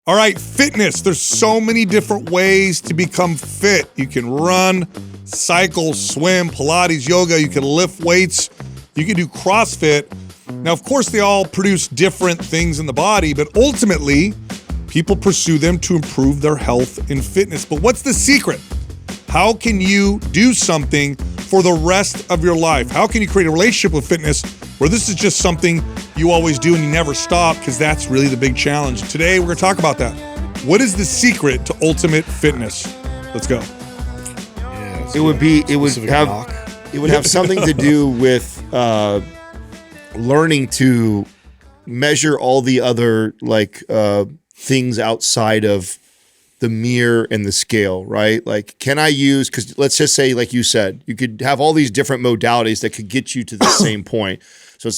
All right, fitness. There's so many different ways to become fit. You can run, cycle, swim, Pilates, yoga. You can lift weights. You can do CrossFit. Now, of course, they all produce different things in the body, but ultimately, people pursue them to improve their health and fitness. But what's the secret? How can you do something for the rest of your life? How can you create a relationship with fitness where this is just something you always do and you never stop? Because that's really the big challenge. Today, we're going to talk about that. What is the secret to ultimate fitness? Let's go. Yeah, it would have something to do with learning to measure all the other things outside of the mirror and the scale, right? Like, can I use, because let's just say, like you said, you could have all these different modalities that could get you to the same point. So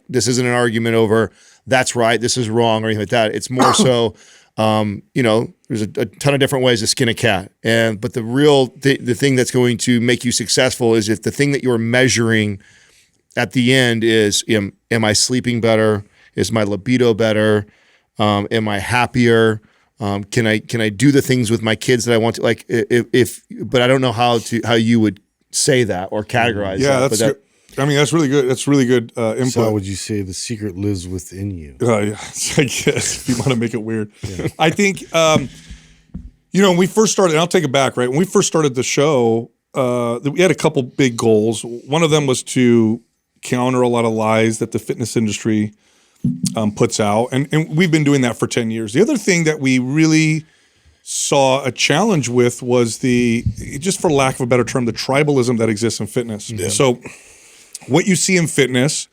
this isn't an argument over that's right, this is wrong, or anything like that. It's more so, there's a ton of different ways to skin a cat. But the thing that's going to make you successful is if the thing that you're measuring at the end is, am I sleeping better? Is my libido better? Am I happier? Can I do the things with my kids that I want to, but I don't know how you would say that or categorize that. That's really good. That's really good input. So would you say the secret lives within you? Yeah, I guess, if you want to make it weird. Yeah. I think, when we first started, and I'll take it back, right? When we first started the show, we had a couple big goals. One of them was to counter a lot of lies that the fitness industry puts out. And we've been doing that for 10 years. The other thing that we really saw a challenge with was just for lack of a better term, the tribalism that exists in fitness. Yeah. So what you see in fitness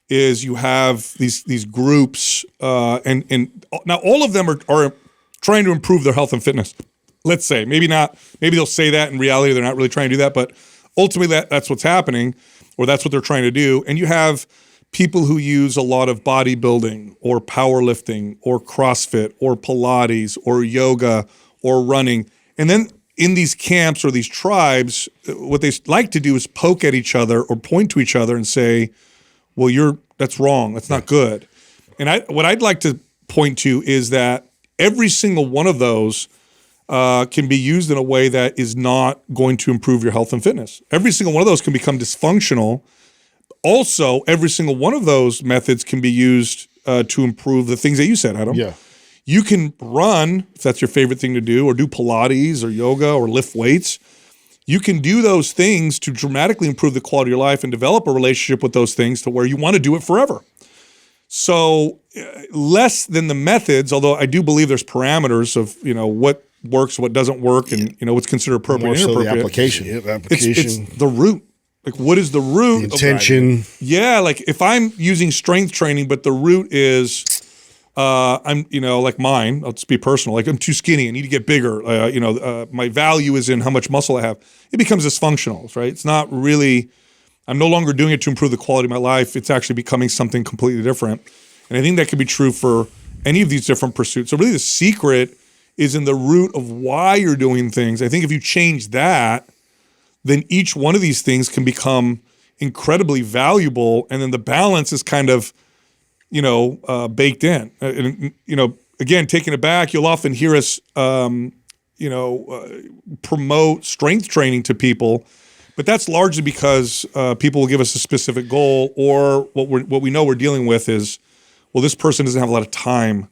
is you have these groups, and now all of them are trying to improve their health and fitness. Let's say, maybe not, maybe they'll say that in reality, they're not really trying to do that, but ultimately that's what's happening, or that's what they're trying to do. And you have people who use a lot of bodybuilding or powerlifting or CrossFit or Pilates or yoga or running. And then in these camps or these tribes, what they like to do is poke at each other or point to each other and say, well, that's wrong. That's not good. And what I'd like to point to is that every single one of those can be used in a way that is not going to improve your health and fitness. Every single one of those can become dysfunctional. Also, every single one of those methods can be used to improve the things that you said, Adam. Yeah. You can run, if that's your favorite thing to do, or do Pilates or yoga or lift weights. You can do those things to dramatically improve the quality of your life and develop a relationship with those things to where you want to do it forever. So less than the methods, although I do believe there's parameters of, what works, what doesn't work, and, what's considered appropriate and inappropriate. The application. Yep, application. It's the root. Like, what is the root? The intention. Like if I'm using strength training, but the root is, I'm, like mine, I'll just be personal. Like I'm too skinny, I need to get bigger. My value is in how much muscle I have. It becomes dysfunctional, right? It's not really, I'm no longer doing it to improve the quality of my life. It's actually becoming something completely different. And I think that could be true for any of these different pursuits. So really the secret is in the root of why you're doing things. I think if you change that, then each one of these things can become incredibly valuable, and then the balance is kind of, baked in. Again, taking it back, you'll often hear us, promote strength training to people, but that's largely because people will give us a specific goal, or what we know we're dealing with is, well, this person doesn't have a lot of time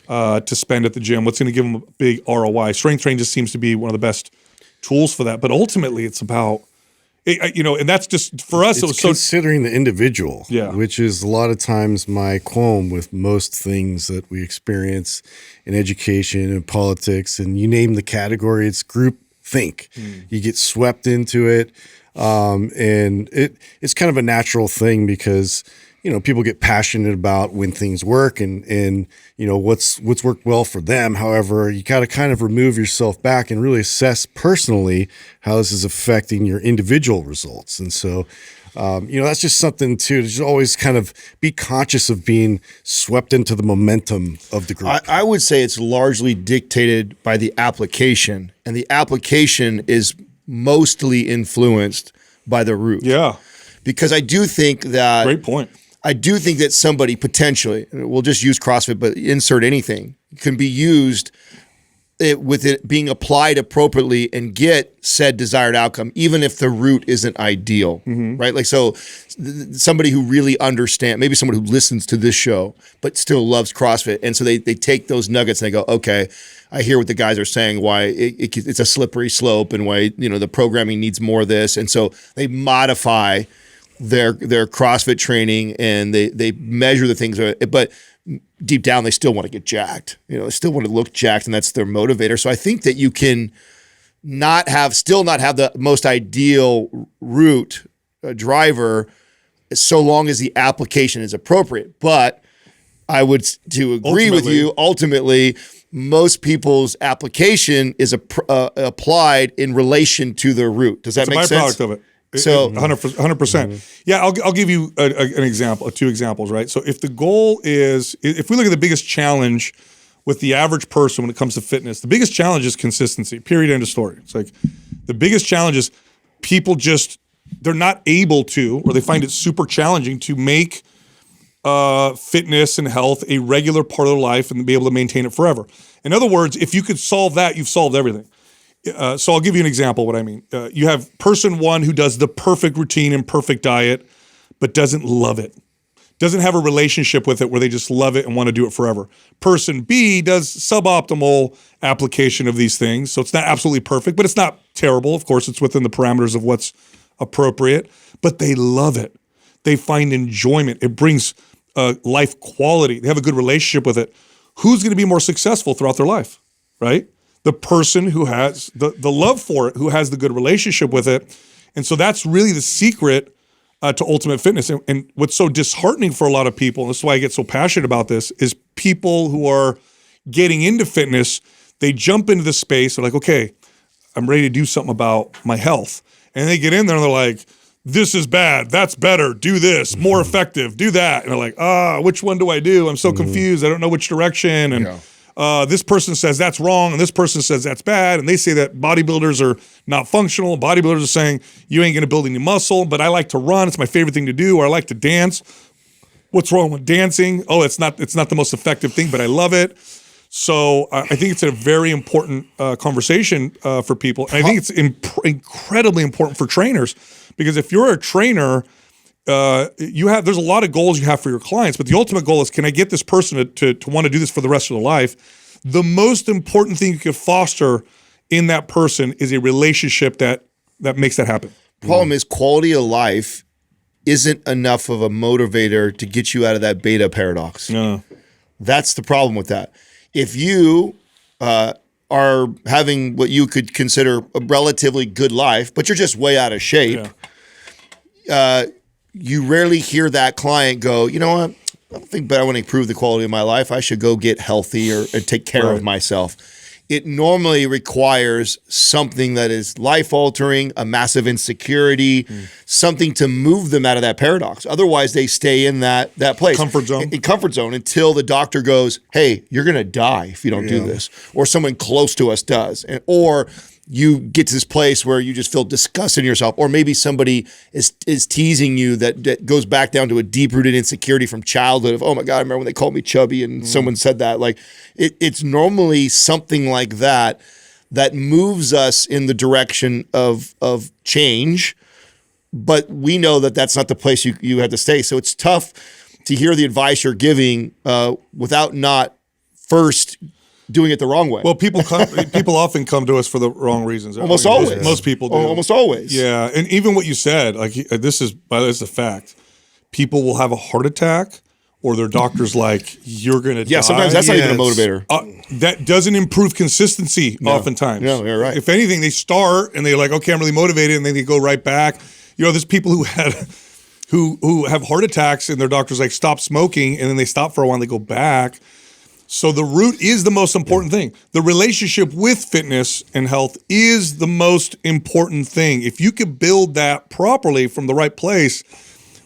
to spend at the gym. What's going to give them a big ROI? Strength training just seems to be one of the best tools for that, but ultimately it's about, and that's just for us. It's considering the individual, which is a lot of times my qualm with most things that we experience in education and politics, and you name the category, it's group think. You get swept into it, and it's kind of a natural thing because people get passionate about when things work and what's worked well for them. However, you got to kind of remove yourself back and really assess personally how this is affecting your individual results. And so, that's just something to just always kind of be conscious of being swept into the momentum of the group. I would say it's largely dictated by the application, and the application is mostly influenced by the root. Yeah. Because I do think that— Great point. I do think that somebody potentially, we'll just use CrossFit, but insert anything, can be used with it being applied appropriately and get said desired outcome, even if the route isn't ideal, right? Like, so somebody who really understands, maybe someone who listens to this show, but still loves CrossFit. And so they take those nuggets and they go, okay, I hear what the guys are saying, why it's a slippery slope and why, the programming needs more of this. And so they modify their CrossFit training and they measure the things, but deep down, they still want to get jacked. They still want to look jacked, and that's their motivator. So I think that you can still not have the most ideal route driver, so long as the application is appropriate. But I would agree with you. Ultimately, most people's application is applied in relation to their route. Does that make sense? It's a byproduct of it. So 100%. Yeah, I'll give you an example, 2 examples, right? So if the goal is, if we look at the biggest challenge with the average person when it comes to fitness, the biggest challenge is consistency, period, end of story. It's like the biggest challenge is people they're not able to, or they find it super challenging to make fitness and health a regular part of their life and be able to maintain it forever. In other words, if you could solve that, you've solved everything. So I'll give you an example of what I mean. You have person 1 who does the perfect routine and perfect diet, but doesn't love it. Doesn't have a relationship with it where they just love it and want to do it forever. Person B does suboptimal application of these things. So it's not absolutely perfect, but it's not terrible. Of course, it's within the parameters of what's appropriate, but they love it. They find enjoyment. It brings life quality. They have a good relationship with it. Who's going to be more successful throughout their life, right? The person who has the love for it, who has the good relationship with it. And so that's really the secret to ultimate fitness. And what's so disheartening for a lot of people, and this is why I get so passionate about this, is people who are getting into fitness, they jump into the space, they're like, okay, I'm ready to do something about my health. And they get in there and they're like, this is bad, that's better, do this, more effective, do that. And they're like, which one do I do? I'm so confused, I don't know which direction. And this person says that's wrong, and this person says that's bad, and they say that bodybuilders are not functional. Bodybuilders are saying you ain't going to build any muscle, but I like to run. It's my favorite thing to do, or I like to dance. What's wrong with dancing? Oh, it's not the most effective thing, but I love it. So I think it's a very important conversation for people, and I think it's incredibly important for trainers, because if you're a trainer, there's a lot of goals you have for your clients, but the ultimate goal is, can I get this person to want to do this for the rest of their life? The most important thing you could foster in that person is a relationship that makes that happen. Problem is, quality of life isn't enough of a motivator to get you out of that beta paradox. No. That's the problem with that. If you are having what you could consider a relatively good life, but you're just way out of shape, you rarely hear that client go, you know what, I think I want to improve the quality of my life, I should go get healthy or take care of myself. It normally requires something that is life-altering, a massive insecurity, something to move them out of that paradox. Otherwise, they stay in that place. Comfort zone. In comfort zone until the doctor goes, hey, you're going to die if you don't do this. Or someone close to us does. Or you get to this place where you just feel disgust in yourself, or maybe somebody is teasing you that goes back down to a deep-rooted insecurity from childhood of, oh my God, I remember when they called me chubby and someone said that. Like it's normally something like that moves us in the direction of change, but we know that that's not the place you have to stay. So it's tough to hear the advice you're giving without not first doing it the wrong way. Well, people often come to us for the wrong reasons. Almost always. Most people do. Almost always. Yeah, and even what you said, like this is a fact. People will have a heart attack, or their doctor's like, you're going to die. Yeah, sometimes that's not even a motivator. That doesn't improve consistency oftentimes. No, you're right. If anything, they start and they're like, okay, I'm really motivated, and then they go right back. There's people who have heart attacks, and their doctor's like, stop smoking, and then they stop for a while and they go back. So the root is the most important thing. The relationship with fitness and health is the most important thing. If you can build that properly from the right place,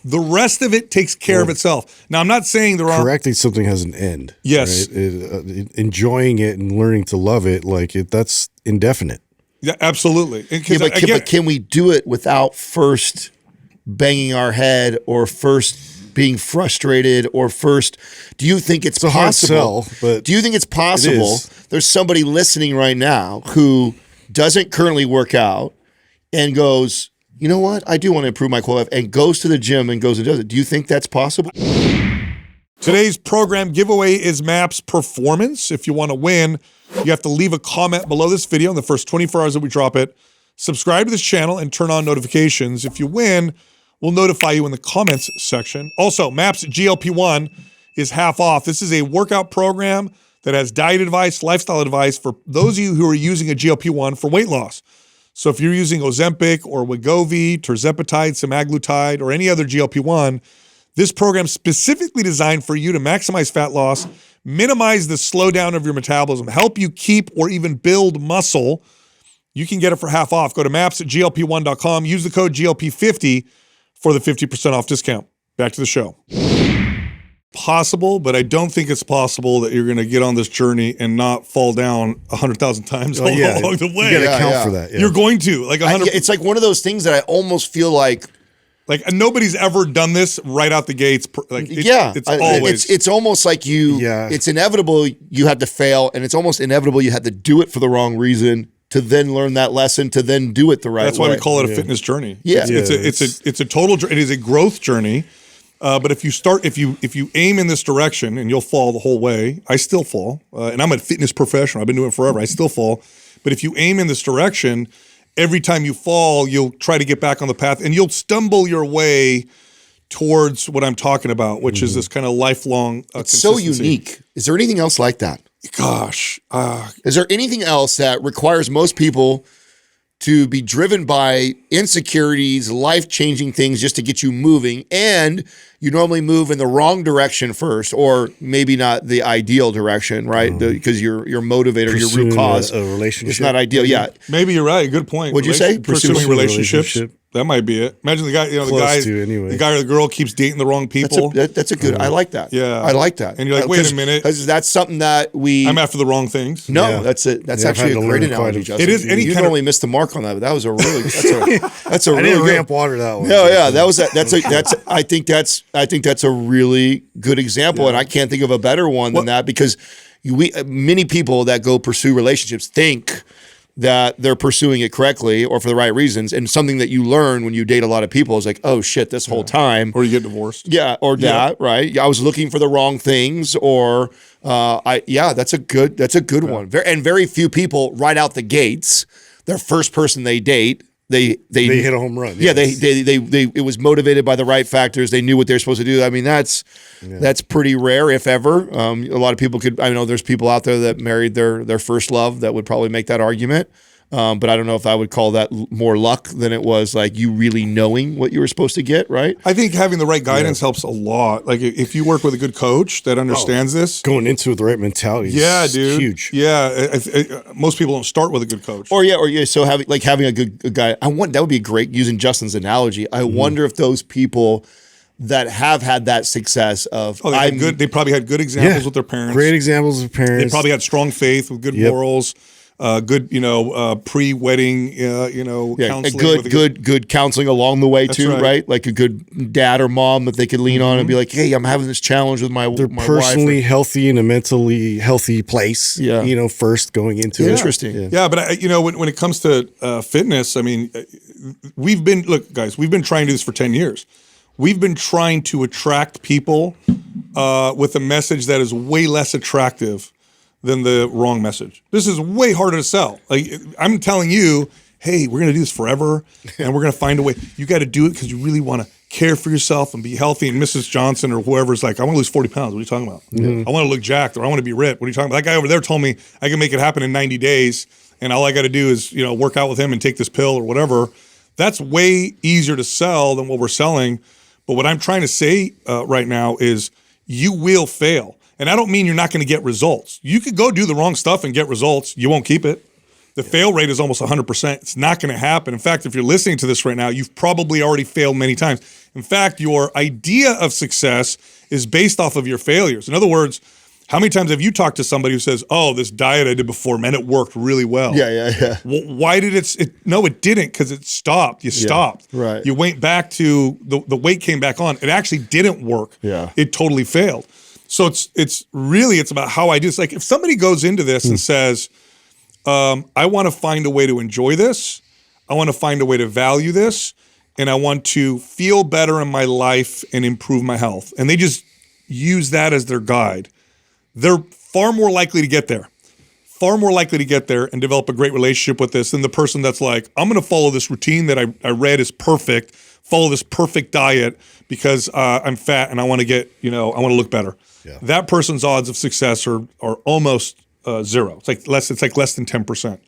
the rest of it takes care of itself. Now, I'm not saying there aren't... Correcting something has an end. Yes. Right? Enjoying it and learning to love it, that's indefinite. Yeah, absolutely. But can we do it without first banging our head or first being frustrated, or first, do you think it's a hard possible? sell, but do you think it's possible there's somebody listening right now who doesn't currently work out and goes, you know what, I do want to improve my quality of life, and goes to the gym and goes and does it? Do you think that's possible? Today's program giveaway is MAPS Performance. If you want to win, you have to leave a comment below this video in the first 24 hours that we drop it. Subscribe to this channel and turn on notifications. If you win, we'll notify you in the comments section. Also, MAPS GLP-1 is half off. This is a workout program that has diet advice, lifestyle advice for those of you who are using a GLP-1 for weight loss. So if you're using Ozempic or Wegovy, tirzepatide, semaglutide, or any other GLP-1, this program is specifically designed for you to maximize fat loss, minimize the slowdown of your metabolism, help you keep or even build muscle. You can get it for half off. Go to maps@glp1.com. Use the code GLP50 for the 50% off discount. Back to the show. Possible, but I don't think it's possible that you're going to get on this journey and not fall down 100,000 times along the way. You got to account for that. Yeah. You're going to, like 100. It's like one of those things that I almost feel like nobody's ever done this right out the gates. It's always. It's almost like it's inevitable you had to fail, and it's almost inevitable you had to do it for the wrong reason to then learn that lesson, to then do it the right way. That's why we call it a fitness journey. Yeah. It's a total, it is a growth journey. But if you aim in this direction, and you'll fall the whole way. I still fall, and I'm a fitness professional. I've been doing it forever. I still fall. But if you aim in this direction, every time you fall, you'll try to get back on the path, and you'll stumble your way towards what I'm talking about, which is this kind of lifelong It's so unique. Is there anything else like that? Gosh. Is there anything else that requires most people to be driven by insecurities, life-changing things just to get you moving, and you normally move in the wrong direction first, or maybe not the ideal direction, right? Because your motivator, your root cause, a relationship. It's not ideal. Yeah, maybe you're right. Good point. What'd you say? Pursuing relationships. That might be it. Imagine the guy, the guy or the girl keeps dating the wrong people. That's a good. I like that. Yeah, I like that. And you're like, wait a minute, that's something that I'm after the wrong things. No, that's it. That's actually a great analogy, Justin. It is. You normally missed the mark on that, but that was a really. That's a I really didn't good, ramp water that one. No, yeah, I think that's a really good example, and I can't think of a better one than that, because many people that go pursue relationships think that they're pursuing it correctly or for the right reasons, and something that you learn when you date a lot of people is like, oh shit, this whole time, or you get divorced, that, right? I was looking for the wrong things, or that's a good one. Very few people right out the gates, their first person they date, they hit a home run. Yeah, it was motivated by the right factors. They knew what they're supposed to do. I mean, that's pretty rare, if ever. A lot of people I know there's people out there that married their first love that would probably make that argument. But I don't know if I would call that more luck than it was like you really knowing what you were supposed to get, right? I think having the right guidance helps a lot. Like if you work with a good coach that understands this. Going into it with the right mentality is huge. Yeah, most people don't start with a good coach. So having a good guy, that would be great, using Justin's analogy. I wonder if those people that have had that success of they probably had good examples with their parents. Great examples of parents. They probably had strong faith with good morals. Good, pre-wedding, counseling. Good counseling along the way too, right? Like a good dad or mom that they could lean on and be like, "Hey, I'm having this challenge with my They're my personally wife." healthy in a mentally healthy place. Yeah, first going into it. Interesting. Yeah, but when it comes to fitness, I mean, we've been trying to do this for 10 years. We've been trying to attract people with a message that is way less attractive than the wrong message. This is way harder to sell. Like, I'm telling you, hey, we're gonna do this forever, and we're gonna find a way. You got to do it because you really want to care for yourself and be healthy. And Mrs. Johnson or whoever's like, I want to lose 40 pounds. What are you talking about? I want to look jacked, or I want to be ripped. What are you talking about? That guy over there told me I can make it happen in 90 days, and all I got to do is work out with him and take this pill or whatever. That's way easier to sell than what we're selling. But what I'm trying to say right now is you will fail. And I don't mean you're not going to get results. You could go do the wrong stuff and get results. You won't keep it. The fail rate is almost 100%. It's not going to happen. In fact, if you're listening to this right now, you've probably already failed many times. In fact, your idea of success is based off of your failures. In other words, How many times have you talked to somebody who says, "Oh, this diet I did before, man, it worked really well"? Yeah. Why did it? No, it didn't, because it stopped. You stopped. Right. You went back to the weight came back on. It actually didn't work. Yeah. It totally failed. So it's really about how I do. It's like if somebody goes into this and says, "I want to find a way to enjoy this. I want to find a way to value this, and I want to feel better in my life and improve my health," and they just use that as their guide, they're far more likely to get there. Far more likely to get there and develop a great relationship with this than the person that's like, I'm going to follow this routine that I read is perfect, follow this perfect diet because I'm fat and I want to get, I want to look better. Yeah. That person's odds of success are almost zero. It's like less than 10%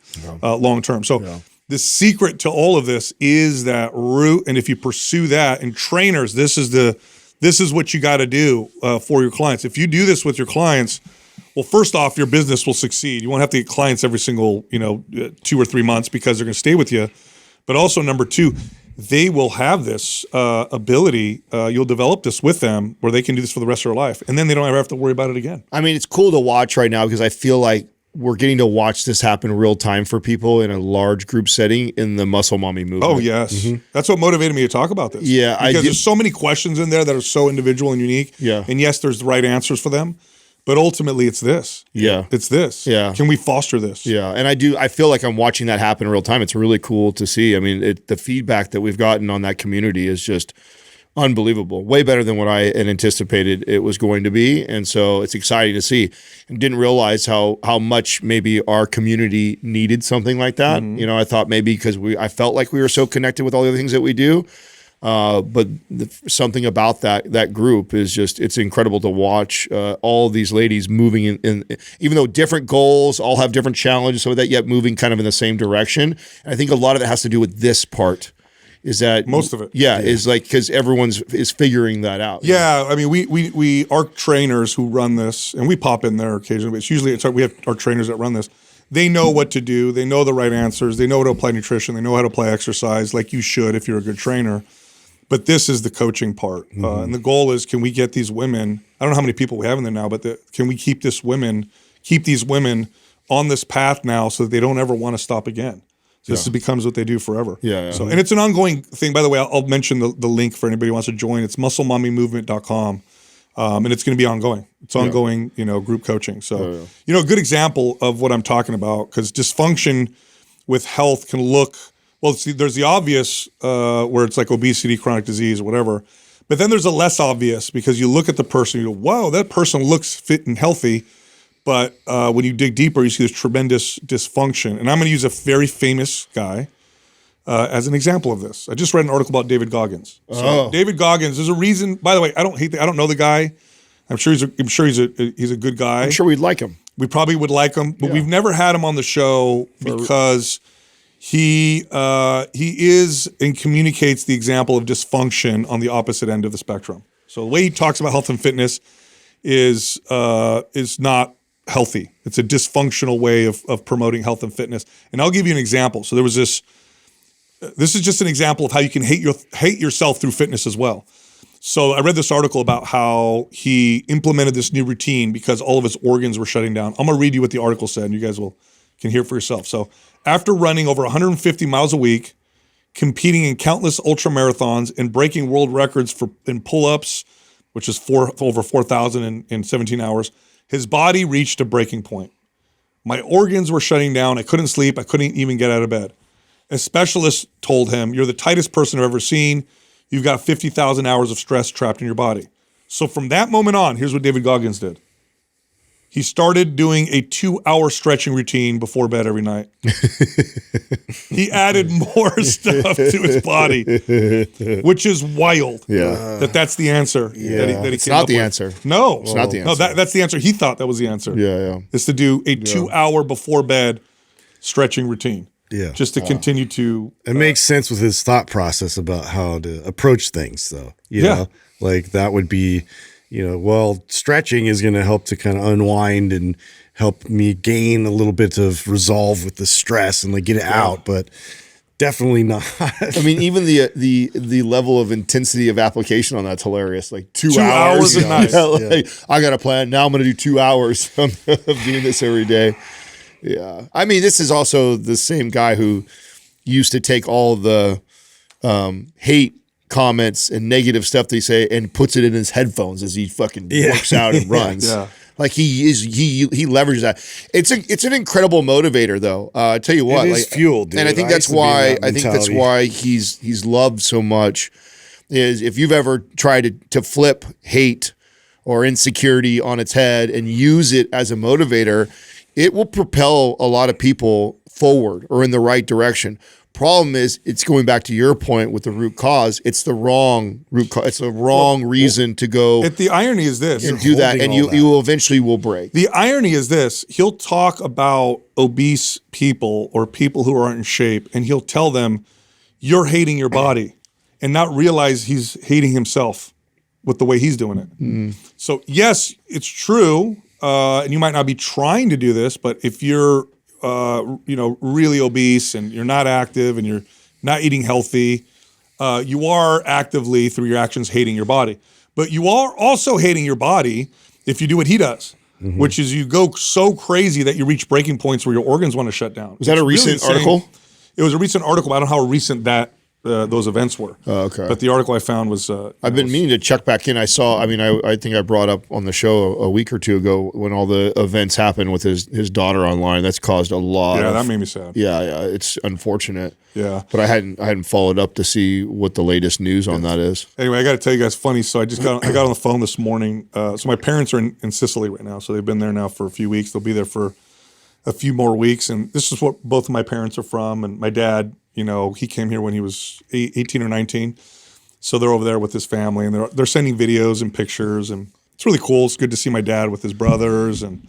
long term. So the secret to all of this is that root. And if you pursue that, and trainers, this is what you got to do for your clients. If you do this with your clients, well, first off, your business will succeed. You won't have to get clients every single, 2 or 3 months because they're going to stay with you. But also, number two, they will have this ability. You'll develop this with them where they can do this for the rest of their life. And then they don't ever have to worry about it again. I mean, it's cool to watch right now because I feel like we're getting to watch this happen real time for people in a large group setting in the muscle mommy movement. Oh, yes. That's what motivated me to talk about this. Yeah. Because there's so many questions in there that are so individual and unique. Yeah. And yes, there's the right answers for them. But ultimately, it's this. Yeah. It's this. Yeah. Can we foster this? Yeah. And I feel like I'm watching that happen in real time. It's really cool to see. I mean, the feedback that we've gotten on that community is just unbelievable. Way better than what I had anticipated it was going to be. And so it's exciting to see. And didn't realize how much maybe our community needed something like that. I thought maybe because I felt like we were so connected with all the other things that we do. But something about that group is just, it's incredible to watch all these ladies moving in, even though different goals, all have different challenges, so that yet moving kind of in the same direction. And I think a lot of it has to do with this part. Is that most of it? Yeah, is like because everyone's is figuring that out. Yeah, I mean, we our trainers who run this, and we pop in there occasionally. But it's usually we have our trainers that run this. They know what to do. They know the right answers. They know how to apply nutrition. They know how to apply exercise, like you should if you're a good trainer. But this is the coaching part, and the goal is: can we get these women? I don't know how many people we have in there now, but can we keep these women on this path now, so that they don't ever want to stop again? This becomes what they do forever. Yeah. So, and it's an ongoing thing. By the way, I'll mention the link for anybody who wants to join. It's musclemommymovement.com. And it's going to be ongoing. It's ongoing, group coaching. So, a good example of what I'm talking about, because dysfunction with health can look, well, see, there's the obvious where it's like obesity, chronic disease, or whatever. But then there's a less obvious, because you look at the person, you go, wow, that person looks fit and healthy. But when you dig deeper, you see this tremendous dysfunction. And I'm going to use a very famous guy as an example of this. I just read an article about David Goggins. So David Goggins, there's a reason. By the way, I don't know the guy. I'm sure he's a good guy. I'm sure we'd like him. We probably would like him, but we've never had him on the show because he is and communicates the example of dysfunction on the opposite end of the spectrum. So the way he talks about health and fitness is not healthy. It's a dysfunctional way of promoting health and fitness. And I'll give you an example. So there was this is just an example of how you can hate yourself through fitness as well. So I read this article about how he implemented this new routine because all of his organs were shutting down. I'm going to read you what the article said, and you guys can hear it for yourself. So after running over 150 miles a week, competing in countless ultra marathons, and breaking world records in pull-ups, which is over 4,000 in 17 hours, his body reached a breaking point. My organs were shutting down. I couldn't sleep. I couldn't even get out of bed. A specialist told him, "You're the tightest person I've ever seen. You've got 50,000 hours of stress trapped in your body." So from that moment on, here's what David Goggins did. He started doing a 2-hour stretching routine before bed every night. He added more stuff to his body, which is wild. Yeah, that's the answer. Yeah, that he it's not the answer. No, it's not the answer. No, that's the answer. He thought that was the answer. Yeah. Is to do a 2-hour before bed stretching routine. Yeah, just to continue to. It makes sense with his thought process about how to approach things, though. You know, like that would be. Stretching is going to help to kind of unwind and help me gain a little bit of resolve with the stress and like get it out. But Definitely not. I mean, even the level of intensity of application on that's hilarious. Like 2 hours. a night. Like, I got a plan. Now I'm going to do 2 hours of doing this every day. Yeah. I mean, this is also the same guy who used to take all the hate comments and negative stuff they say and puts it in his headphones as he fucking works out and runs. Yeah. Like he leverages that. It's an incredible motivator though. I tell you what, it is fuel, dude. And I think that's why he's loved so much. Is if you've ever tried to flip hate or insecurity on its head and use it as a motivator, it will propel a lot of people forward or in the right direction. Problem is, it's going back to your point with the root cause. It's the wrong root cause. It's the wrong reason to go. The irony is this: and do that, and you will eventually will break. The irony is this: he'll talk about obese people or people who aren't in shape, and he'll tell them, "You're hating your body," and not realize he's hating himself with the way he's doing it. So yes, it's true, and you might not be trying to do this, but if you're really obese and you're not active and you're not eating healthy, you are actively through your actions hating your body. But you are also hating your body if you do what he does, which is you go so crazy that you reach breaking points where your organs want to shut down. Was that a recent article? It was a recent article. I don't know how recent those events were. Oh, okay. But the article I found was. I've been meaning to check back in. I saw. I mean, I think I brought up on the show a week or two ago when all the events happened with his daughter online. That's caused a lot. Yeah, that made me sad. Yeah, it's unfortunate. Yeah, but I hadn't followed up to see what the latest news on that is. Anyway, I got to tell you guys funny. So I got on the phone this morning. So my parents are in Sicily right now. So they've been there now for a few weeks. They'll be there for a few more weeks. And this is what both of my parents are from. And my dad, he came here when he was 18 or 19. So they're over there with his family, and they're sending videos and pictures, and it's really cool. It's good to see my dad with his brothers and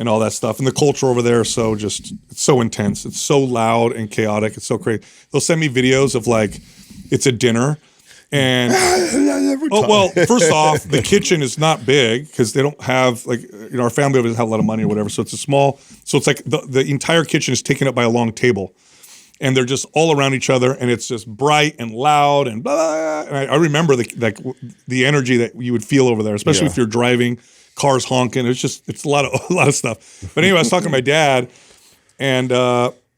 all that stuff. And the culture over there is it's so intense. It's so loud and chaotic. It's so crazy. They'll send me videos of it's a dinner. And first off, the kitchen is not big because they don't have our family doesn't have a lot of money or whatever. So it's it's like the entire kitchen is taken up by a long table. And they're just all around each other, and it's just bright and loud and blah, blah, blah. And I remember the energy that you would feel over there, especially if you're driving, cars honking. It's a lot of stuff. But anyway, I was talking to my dad, and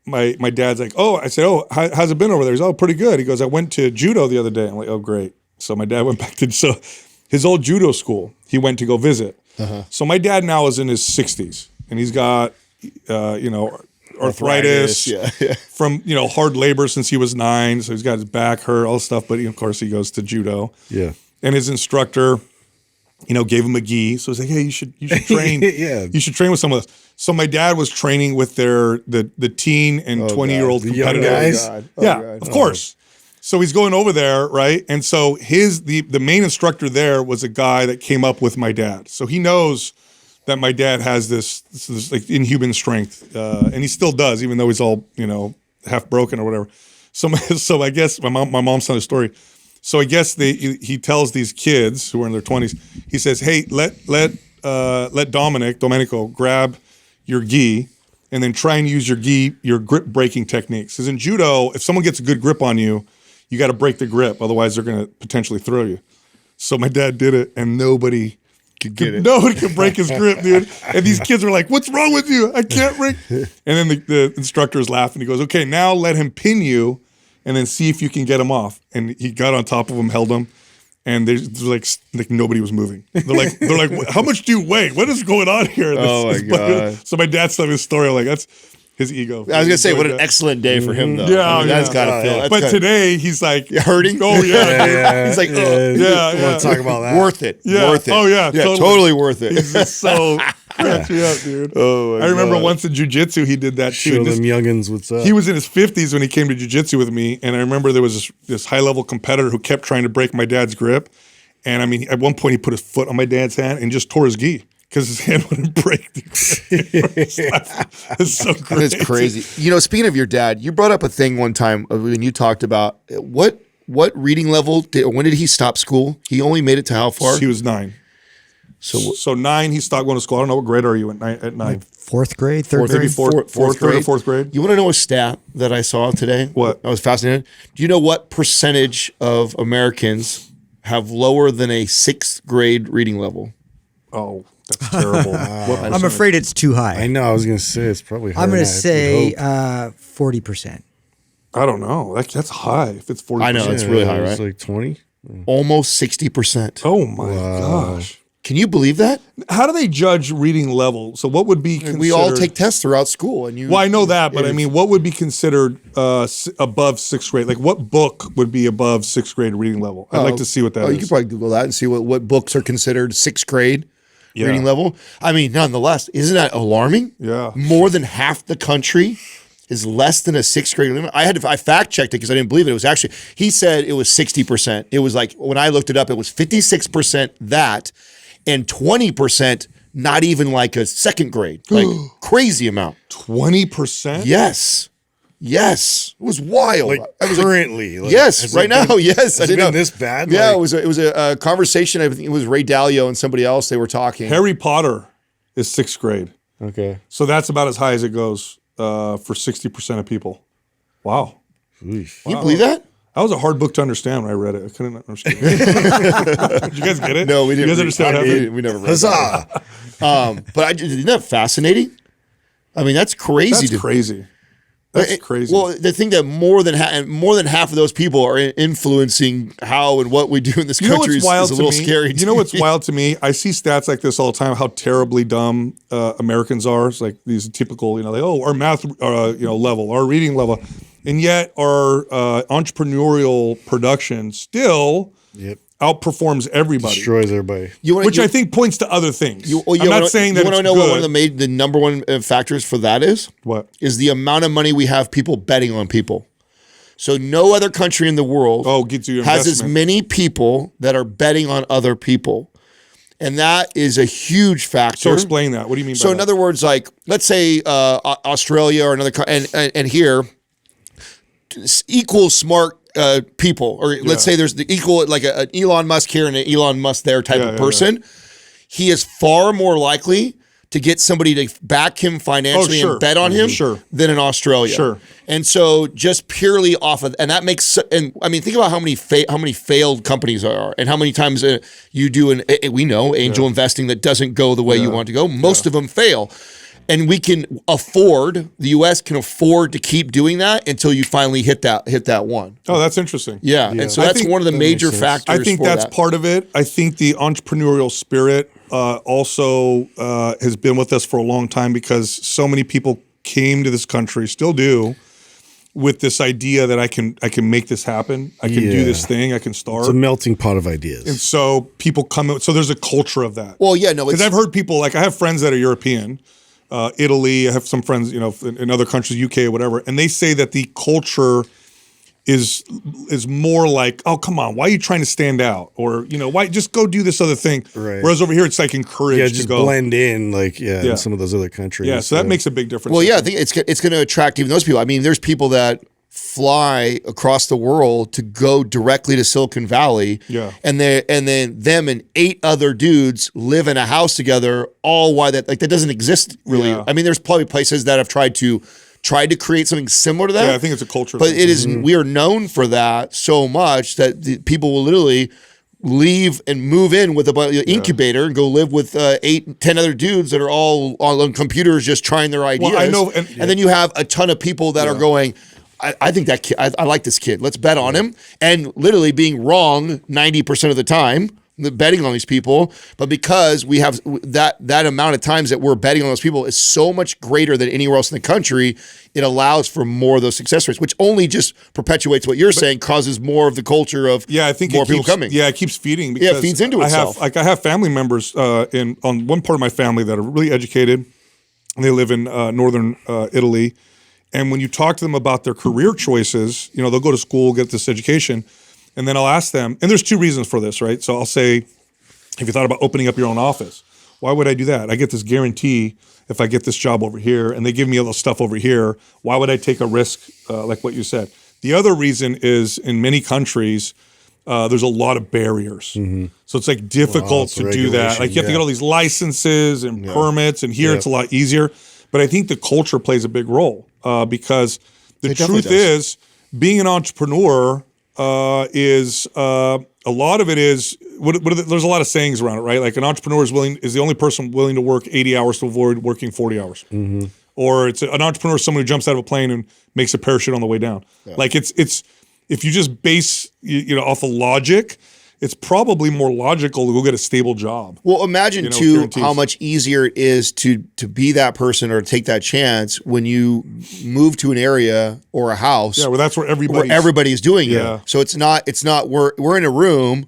my dad's like, "Oh," I said, "Oh, how's it been over there?" He's, "Oh, pretty good." He goes, "I went to judo the other day." I'm like, "Oh, great." So my dad went back to his old judo school. He went to go visit. So my dad now is in his 60s, and he's got arthritis from hard labor since he was 9, so he's got his back hurt, all this stuff. But of course he goes to judo. Yeah, and his instructor, gave him a gi. So he's like, "Hey, you should train. You should train with some of us." So my dad was training with the teen and 20-year-old competitors. Of course. So he's going over there, right? And so the main instructor there was a guy that came up with my dad. So he knows that my dad has this inhuman strength, and he still does, even though he's all half broken or whatever. So I guess my mom's telling a story. So I guess he tells these kids who are in their 20s. He says, "Hey, let Domenico grab your gi, and then try and use your grip breaking techniques. Because in judo, if someone gets a good grip on you, you got to break the grip, otherwise they're going to potentially throw you." So my dad did it, and nobody could break his grip, dude. And these kids were like, "What's wrong with you? I can't break." And then the instructor is laughing. He goes, "Okay, now let him pin you and then see if you can get him off." And he got on top of him, held him, and there's like nobody was moving. They're like, "How much do you weigh? What is going on here?" God. So my dad's telling his story, like that's his ego. I was gonna say, what an excellent day for him, though. Yeah, that's gotta feel. But today he's like hurting. Oh yeah, he's like, Want to talk about that? Worth it. Yeah. Worth it. Oh yeah, totally worth it. He's just so cracks me up, dude. Oh, my I remember God. once in jiu-jitsu he did that too. Show them youngins what's up. He was in his 50s when he came to jiu-jitsu with me, and I remember there was this high-level competitor who kept trying to break my dad's grip. And I mean, at one point he put his foot on my dad's hand and just tore his gi because his hand wouldn't break. It's so crazy. It's crazy. Speaking of your dad, you brought up a thing one time when you talked about what reading level when did he stop school? He only made it to how far? He was 9. So 9, he stopped going to school. I don't know, what grade are you at 9? Like fourth grade, third grade? Maybe fourth grade. Fourth grade. You want to know a stat that I saw today? What? I was fascinated. Do you know what percentage of Americans have lower than a 6th grade reading level? Oh, that's terrible. I'm afraid it's too high. I know. I was going to say it's probably higher. I'm going to than say I would hope. 40%. I don't know. That's high. If it's 40%. I know, it's really high, right? It's like 20. Almost 60%. Oh my gosh. Can you believe that? How do they judge reading level? So what would be considered? We all take tests throughout school, and Well, I know that, but I mean, what would be considered above 6th grade? Like, what book would be above 6th grade reading level? I'd like to see what that is. You could probably Google that and see what books are considered 6th grade reading level. I mean, nonetheless, isn't that alarming? Yeah. More than half the country is less than a 6th grade limit. I fact checked it because I didn't believe it. It was actually, he said it was 60%. It was like, when I looked it up, it was 56% that, and 20% not even like a 2nd grade. Like crazy amount. 20%? Yes. Yes. It was wild. Like I was currently. Like, yes, right now. Yes. Has it been this bad? Yeah, Like, it was a conversation. I think it was Ray Dalio and somebody else. They were talking. Harry Potter is 6th grade. okay. So that's about as high as it goes for 60% of people. Wow. Can you believe that? That was a hard book to understand when I read it. I couldn't understand it. Did you guys get it? No, we didn't. You guys understand what happened? We never read Huzzah! that. But isn't that fascinating? I mean, that's crazy. That's crazy. That's crazy. Well, the thing that more than half of those people are influencing how and what we do in this country is a little scary. You know what's wild to me? I see stats like this all the time. How terribly dumb Americans are. It's like these typical, like, our math, level, our reading level, and yet our entrepreneurial production still outperforms everybody. Destroys everybody. Which I think points to other things. I'm not saying that. You want to know what one of the number one factors for that is? What is the amount of money we have people betting on people? So no other country in the world has as many people that are betting on other people. And that is a huge factor. So explain that. What do you mean by that? So in other words, like, let's say Australia or another and here equal smart people, or let's say there's the equal, like an Elon Musk here and an Elon Musk there type of person. He is far more likely to get somebody to back him financially and bet on him than in Australia. And so just purely off of, and that makes, and I mean, think about how many failed companies there are and how many times you do we know angel investing that doesn't go the way you want to go. Most of them fail. And we can afford, the U.S. can afford to keep doing that until you finally hit that one. Oh, that's interesting. Yeah. And so that's one of the major factors. I think that's part of it. I think the entrepreneurial spirit also has been with us for a long time because so many people came to this country, still do, with this idea that I can make this happen. I can do this thing. I can start. It's a melting pot of ideas. And so people come in. So there's a culture of that. Well, yeah, no. Because I've heard people, like I have friends that are European, Italy. I have some friends, in other countries, UK or whatever, and they say that the culture is more like, oh, come on, why are you trying to stand out? Or, why just go do this other thing? Right. Whereas over here, it's like encouraged just to go. blend in, in some of those other countries. Yeah, so that makes a big difference. Well, yeah, I think it's going to attract even those people. I mean, there's people that fly across the world to go directly to Silicon Valley. Yeah. And then them and 8 other dudes live in a house together, all why that doesn't exist really. Yeah. I mean, there's probably places that have tried to create something similar to that. Yeah, I think it's a culture. But it is we are known for that so much that the people will literally leave and move in with a incubator and go live with 8, 10 other dudes that are all on computers just trying their ideas. Well, I know, and then you have a ton of people that are going, I think that kid, I like this kid. Let's bet on him. And literally being wrong 90% of the time, betting on these people. But because we have that amount of times that we're betting on those people is so much greater than anywhere else in the country, it allows for more of those success rates, which only just perpetuates what you're saying, causes more of the culture of I think more people coming. Yeah, it keeps feeding. Because it feeds into itself. I have family members on one part of my family that are really educated. And they live in northern Italy. And when you talk to them about their career choices, they'll go to school, get this education, and then I'll ask them, and there's 2 reasons for this, right? So I'll say, have you thought about opening up your own office? Why would I do that? I get this guarantee if I get this job over here, and they give me all the stuff over here. Why would I take a risk like what you said? The other reason is in many countries, there's a lot of barriers. So it's like difficult to do that. Like you have to get all these licenses and permits, and here it's a lot easier. But I think the culture plays a big role because the truth is, being an entrepreneur is a lot of it is there's a lot of sayings around it, right? Like an entrepreneur is the only person willing to work 80 hours to avoid working 40 hours. Or it's an entrepreneur is someone who jumps out of a plane and makes a parachute on the way down. Like it's if you just base off of logic, it's probably more logical to go get a stable job. Well, imagine too how much easier it is to be that person or take that chance when you move to an area or a house. Yeah, well, that's where everybody's doing it. So it's not we're in a room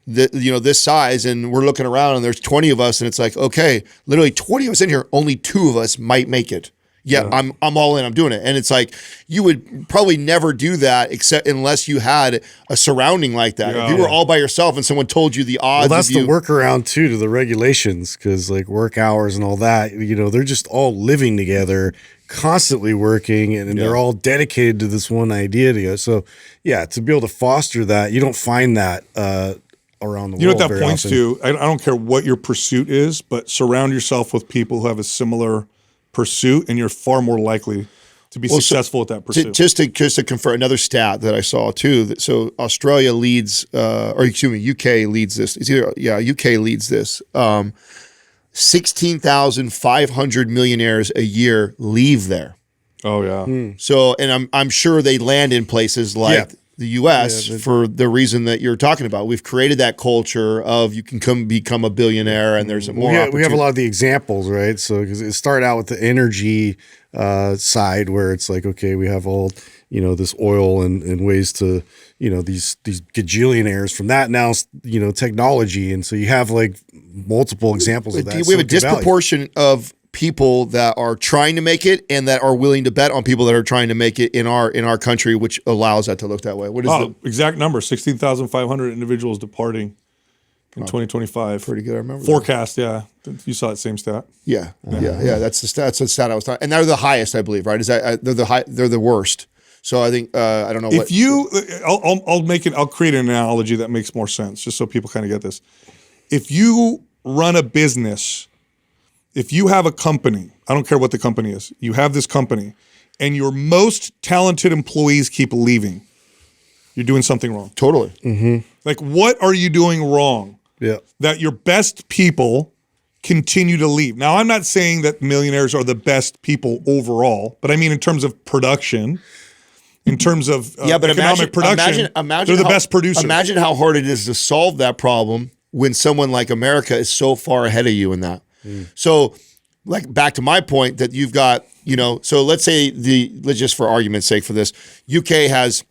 that this size and we're looking around and there's 20 of us and it's like, okay, literally 20 of us in here, only 2 of us might make it. Yeah, I'm all in. I'm doing it. And it's like you would probably never do that except unless you had a surrounding like that. If you were all by yourself and someone told you the odds. Well, that's the workaround too to the regulations because like work hours and all that, they're just all living together, constantly working, and they're all dedicated to this one idea together. So yeah, to be able to foster that, you don't find that around the world. You know what that points to? I don't care what your pursuit is, but surround yourself with people who have a similar pursuit, and you're far more likely to be successful at that pursuit. Just to confirm another stat that I saw too. So Australia leads, UK leads this. UK leads this. 16,500 millionaires a year leave there. Oh yeah. So, and I'm sure they land in places like the U.S. for the reason that you're talking about. We've created that culture of you can become a billionaire, and there's more. We have a lot of the examples, right? So because it started out with the energy side, where it's like, okay, we have all this oil and ways to these gajillionaires from that. Now technology, and so you have like multiple examples of that. We have a disproportion of people that are trying to make it and that are willing to bet on people that are trying to make it in our country, which allows that to look that way. What is the exact number? 16,500 individuals departing in 2025. Pretty good. I remember forecast. Yeah, you saw that same stat. Yeah. That's the stat I was talking. And they're the highest, I believe. Right? Is that they're the worst. So I think I don't know. I'll create an analogy that makes more sense, just so people kind of get this. If you run a business. If you have a company, I don't care what the company is, you have this company, and your most talented employees keep leaving, you're doing something wrong. Totally. Like, what are you doing wrong? Yeah. That your best people continue to leave. Now, I'm not saying that millionaires are the best people overall, but I mean in terms of production, in terms of economic production, they're the best producers. Imagine how hard it is to solve that problem when someone like America is so far ahead of you in that. So, like back to my point that you've got, so let's say let's just for argument's sake for this, UK has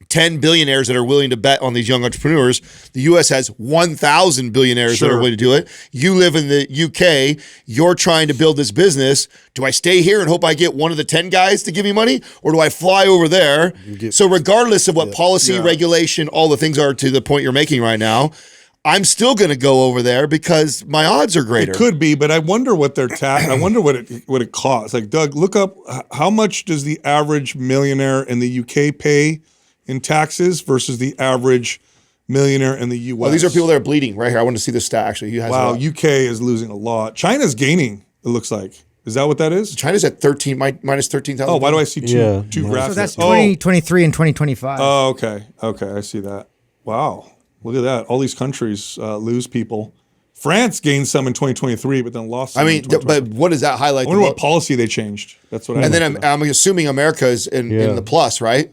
10 billionaires that are willing to bet on these young entrepreneurs. The US has 1,000 billionaires that are willing to do it. You live in the UK, you're trying to build this business. Do I stay here and hope I get one of the 10 guys to give me money? Or do I fly over there? So regardless of what policy, regulation, all the things are to the point you're making right now, I'm still going to go over there because my odds are greater. It could be, but I wonder what their tax. I wonder what it costs. Like Doug, look up how much does the average millionaire in the UK pay in taxes versus the average millionaire in the US. Well, these are people that are bleeding right here. I want to see this stat actually. UK is losing a lot. China's gaining. It looks like. Is that what that is? China's at minus 13,000. Oh, why do I see two graphs? So that's 2023 and 2025. Oh, okay, I see that. Wow. Look at that. All these countries lose people. France gained some in 2023, but then lost some in 2023. But what does that highlight? I wonder what policy they changed. That's what I. And then I'm assuming America is in the plus, right?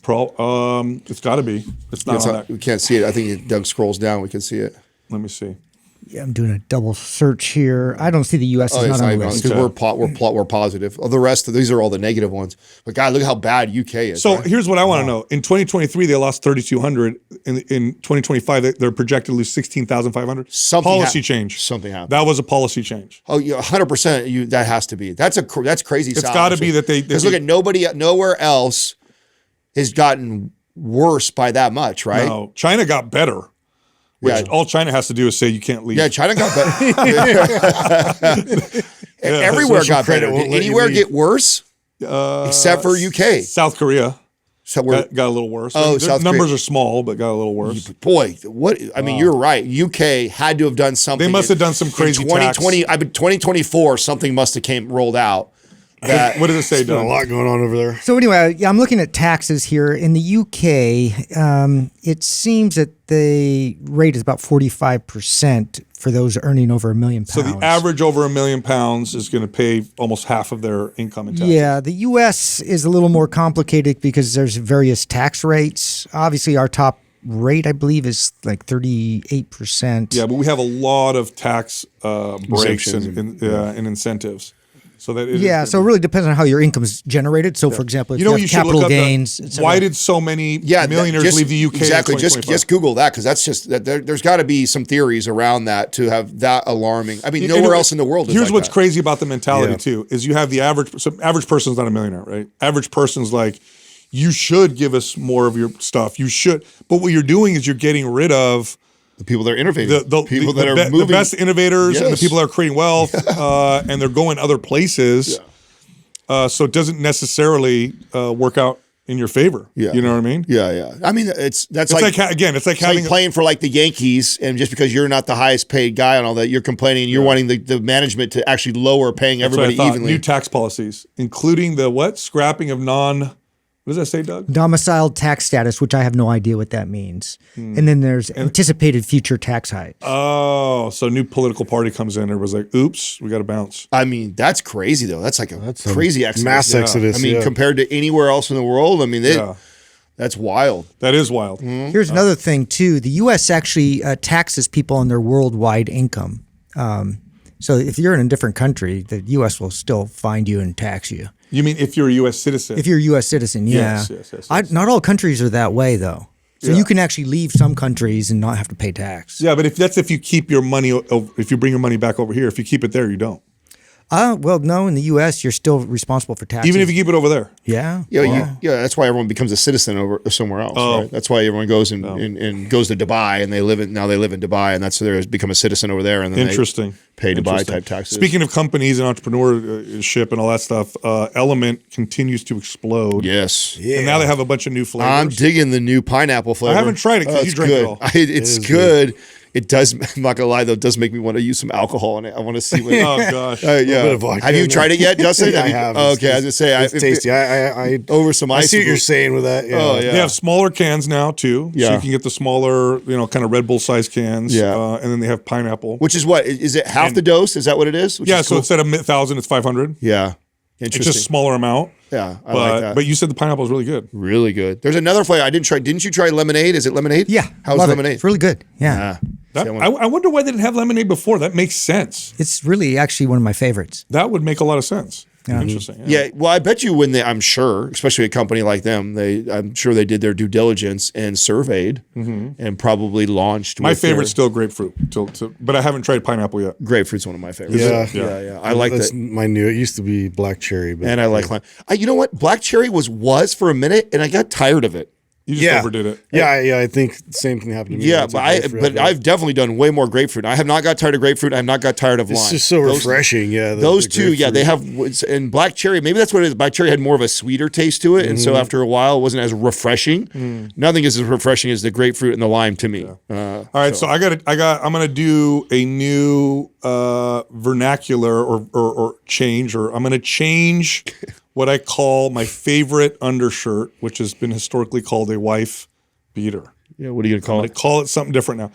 It's got to be. It's not on that. We can't see it. I think if Doug scrolls down, we can see it. Let me see. Yeah, I'm doing a double search here. I don't see the U.S. is not on the list. Because we're positive. All the rest of these are all the negative ones. But God, look how bad UK is. So here's what I want to know. In 2023, they lost 3,200. In 2025, they're projected to lose 16,500. Policy change. Something happened. That was a policy change. Oh, yeah, 100%. That has to be. That's crazy. It's got to be that they. Because look at nowhere else has gotten worse by that much, right? No, China got better. All China has to do is say you can't leave. Yeah, China got better. Everywhere got better. Did anywhere get worse? Except for UK. South Korea. So we're got a little worse. Oh, Their South numbers Korea. are small, but got a little worse. Boy, what I mean, you're right. UK had to have done something. They must have done some crazy in 2020. 2024, something must have rolled out. What does it say, There's been Doug? a lot going on over there. So anyway, yeah, I'm looking at taxes here. In the UK, it seems that the rate is about 45% for those earning over £1 million. So the average over £1 million is going to pay almost half of their income in taxes. Yeah, the US is a little more complicated because there's various tax rates. Obviously, our top rate, I believe, is like 38%. Yeah, but we have a lot of tax breaks Exemptions and incentives. So that it Yeah, is, so it really depends on how your income is generated. So, for example, if you know, you you have should look capital up gains, why did so many millionaires just- leave the UK? Exactly. In Just 2025? Google that, because that's just that. There's got to be some theories around that to have that alarming. I mean, nowhere else in the world is Here's like what's that. crazy about the mentality Yeah. too is you have the average. So average person's not a millionaire, right? Average person's like, you should give us more of your stuff. You should, but what you're doing is you're getting rid of The people that are innovating, the people that are the moving, best innovators and the Yes. people that are creating wealth, and they're going other places. So it doesn't necessarily work out in your favor. Yeah. You know what I mean? Yeah. I mean, that's It's like, again, it's like it's like having playing for like the Yankees, and just because you're not the highest paid guy and all that, you're complaining and you're wanting the management to actually lower paying that's what I everybody thought. evenly. New tax policies, including the what? Scrapping of what does that say, Doug? domiciled tax status, which I have no idea what that means. And then there's anticipated future tax hikes. Oh, so new political party comes in. Everybody's like, oops, we got to bounce. I mean, that's crazy though. That's like a crazy exodus. mass exodus, I mean, yeah. compared to anywhere else in the world, I mean, that's wild. That is wild. Here's another thing, too. The U.S. actually taxes people on their worldwide income. So if you're in a different country, the U.S. will still find you and tax you. You mean if you're a U.S. citizen? If you're a U.S. citizen, yeah. Yes. Not all countries are that way, though. So Yeah. you can actually leave some countries and not have to pay tax. Yeah, but if you keep your money, if you bring your money back over here, if you keep it there, you don't. Well, no, in the U.S., you're still responsible for taxes. Even if you keep it over there. Yeah. Yeah, that's why everyone becomes a citizen over somewhere else. Right? That's why everyone goes and goes to Dubai, and they live in Dubai, and that's they become a citizen over there, and then Interesting. they pay Dubai Interesting. type taxes. Speaking of companies and entrepreneurship and all that stuff, LMNT continues to explode. yes, And now they have a bunch of new flavors. I'm digging the new pineapple flavor. I haven't tried it 'cause you it's drink it good. all. It's good. It does. I'm not gonna lie though. It does make me want to use some alcohol in it. I want to see what. Oh gosh. Yeah. bit of vodka Have you in tried it yet, Justin? Yeah, I have. Oh, okay, I was gonna say It's tasty. I over some I ice. see what you're saying with that. Yeah. Oh, yeah. They have smaller cans now too, so Yeah. you can get the smaller, kind of Red Bull size cans. Yeah. And then they have pineapple. Which is what? Is it half the dose? Is that what it is? Which Yeah, is so cool. instead of 1,000, it's 500. Yeah. It's Interesting. just a smaller amount. Yeah, I like that. But you said the pineapple is really good. Really good. There's another flavor I didn't try. Didn't you try lemonade? Is it lemonade? Yeah. How's love it. lemonade? It's really good. Yeah. I wonder why they didn't have lemonade before. That makes sense. It's really actually one of my favorites. That would make a lot of sense. Interesting. Yeah, well, I bet you I'm sure, especially a company like them, I'm sure they did their due diligence and surveyed and probably launched. My with their- favorite's still grapefruit, but I haven't tried pineapple yet. Grapefruit's one of my favorites. Yeah. I like That's that. my new. It used to be black cherry, but And I like lime. You know what? Black cherry was for a minute, and I got tired of it. You just overdid it. Yeah, I think the same thing happened to me. Yeah, It's but like grapefruit. I've definitely done way more grapefruit. I have not got tired of grapefruit. I have not got tired of lime. It's just so refreshing. Yeah, Those the two, yeah, they grapefruit. have, and black cherry, maybe that's what it is. Black cherry had more of a sweeter taste to it. And so after a while, it wasn't as refreshing. Nothing is as refreshing as the grapefruit and the lime to me. All right, so I'm gonna do a new vernacular or change, or I'm gonna change what I call my favorite undershirt, which has been historically called a wife beater. Yeah, what are you going to call I it? call it something different now.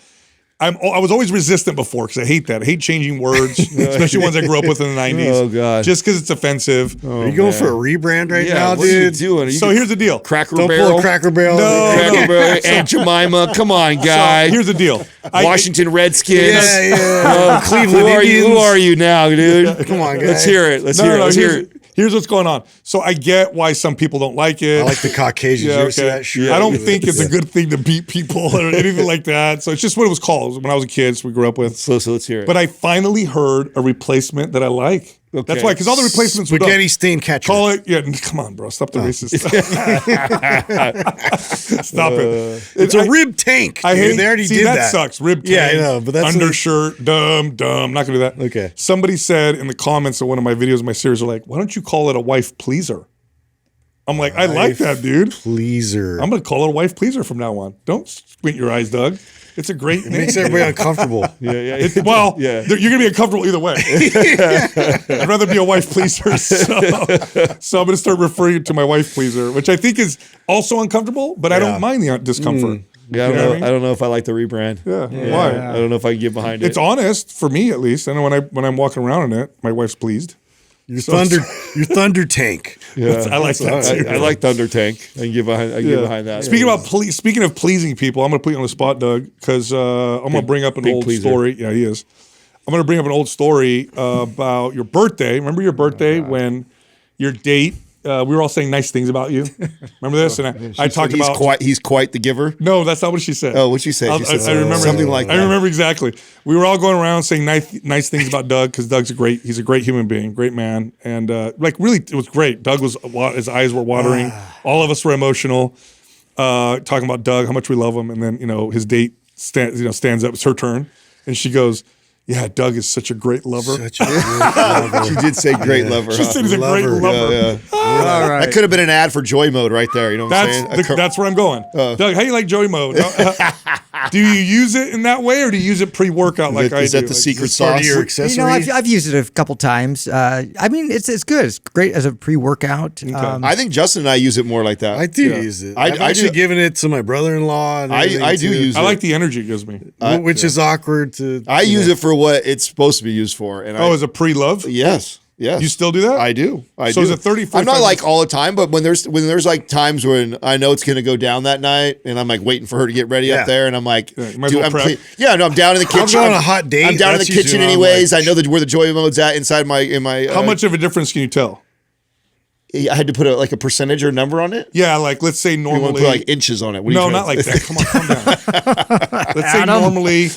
I was always resistant before because I hate that. I hate changing words, especially ones I grew up with in the 90s. Oh, God. Just because it's offensive. Are you going for a rebrand right now, what are you dude? doing? Are you So here's the deal. Cracker Don't Barrel? pull a Cracker Barrel. No. Cracker Barrel, Aunt Jemima. Come on, guy. Here's the deal. Washington Redskins. Yeah. Oh, Cleveland who Indians. are you now, dude? Come on, guys. Let's hear it. Let's hear it. Let's hear it. Here's what's going on. So I get why some people don't like it. I like the Caucasians. Yeah, You ever see okay. that shirt? I don't think it's a good thing to beat people or anything like that. So it's just what it was called when I was a kid. So we grew up with. So let's hear it. But I finally heard a replacement that I like. Okay. That's why, because all the replacements were Spaghetti done. stain catcher. Call it, come on, bro. Stop the racist stuff. Stop it. It's a rib tank. I dude. hate. They already see, did that. that. Sucks. Rib Yeah, I tank, know, but that's undershirt. Dumb. Not gonna do that. Okay. Somebody said in the comments of one of my videos, in my series, are like, "Why don't you call it a wife pleaser?" I'm like, I like that, dude. Pleaser. I'm going to call her wife pleaser from now on. Don't squint your eyes, Doug. It's a great name. It makes everybody uncomfortable. Yeah. You're going to be uncomfortable either way. I'd rather be a wife pleaser. So I'm going to start referring to my wife pleaser, which I think is also uncomfortable, but I don't mind the discomfort. Yeah, I don't know if I like the rebrand. Yeah. Why? I don't know if I can get behind it. It's honest for me, at least. I know when I'm walking around in it, my wife's pleased. Your thunder tank. Yeah, I like that too. I like Thunder Tank. I can get behind that. Speaking of pleasing people, I'm going to put you on the spot, Doug, because I'm going to bring up an old story. Yeah, he is. I'm going to bring up an old story about your birthday. Remember your birthday when your date? We were all saying nice things about you. Remember this? And I talked about he's quite the giver. No, that's not what she said. Oh, what'd she say? I remember something like that. I remember exactly. We were all going around saying nice things about Doug because he's a great human being, great man, and really it was great. Doug his eyes were watering. All of us were emotional, talking about Doug, how much we love him, and then his date stands up. It's her turn, and she goes, "Yeah, Doug is such a great lover." Such a great lover. She did say great lover. She said he's a great lover. Yeah. All right. That could have been an ad for Joymode right there. You know what I'm saying? That's where I'm going. Doug, how do you like Joymode? Do you use it in that way, or do you use it pre-workout like I do? Is that the secret sauce? Your accessory? I've used it a couple times. I mean, it's good. It's great as a pre-workout. Okay. I think Justin and I use it more like that. I do use it. I've actually given it to my brother-in-law. And I do use it. I like the energy it gives me. Which is awkward to... I use it for what it's supposed to be used for. And as a pre-love? Yes. You still do that? I do. So is it 30, 45 I'm not like all the time, but when there's like times when I know it's going to go down that night and I'm like waiting for her to get ready up there and I'm like, I'm down in the kitchen. I'm on a hot date. I'm down in the kitchen anyways. I know where the Joymode's at inside my. How much of a difference can you tell? I had to put a percentage or number on it. Yeah, like let's say normally. You want to put like inches on it? No, not like that. Come on, calm down. Let's say normally.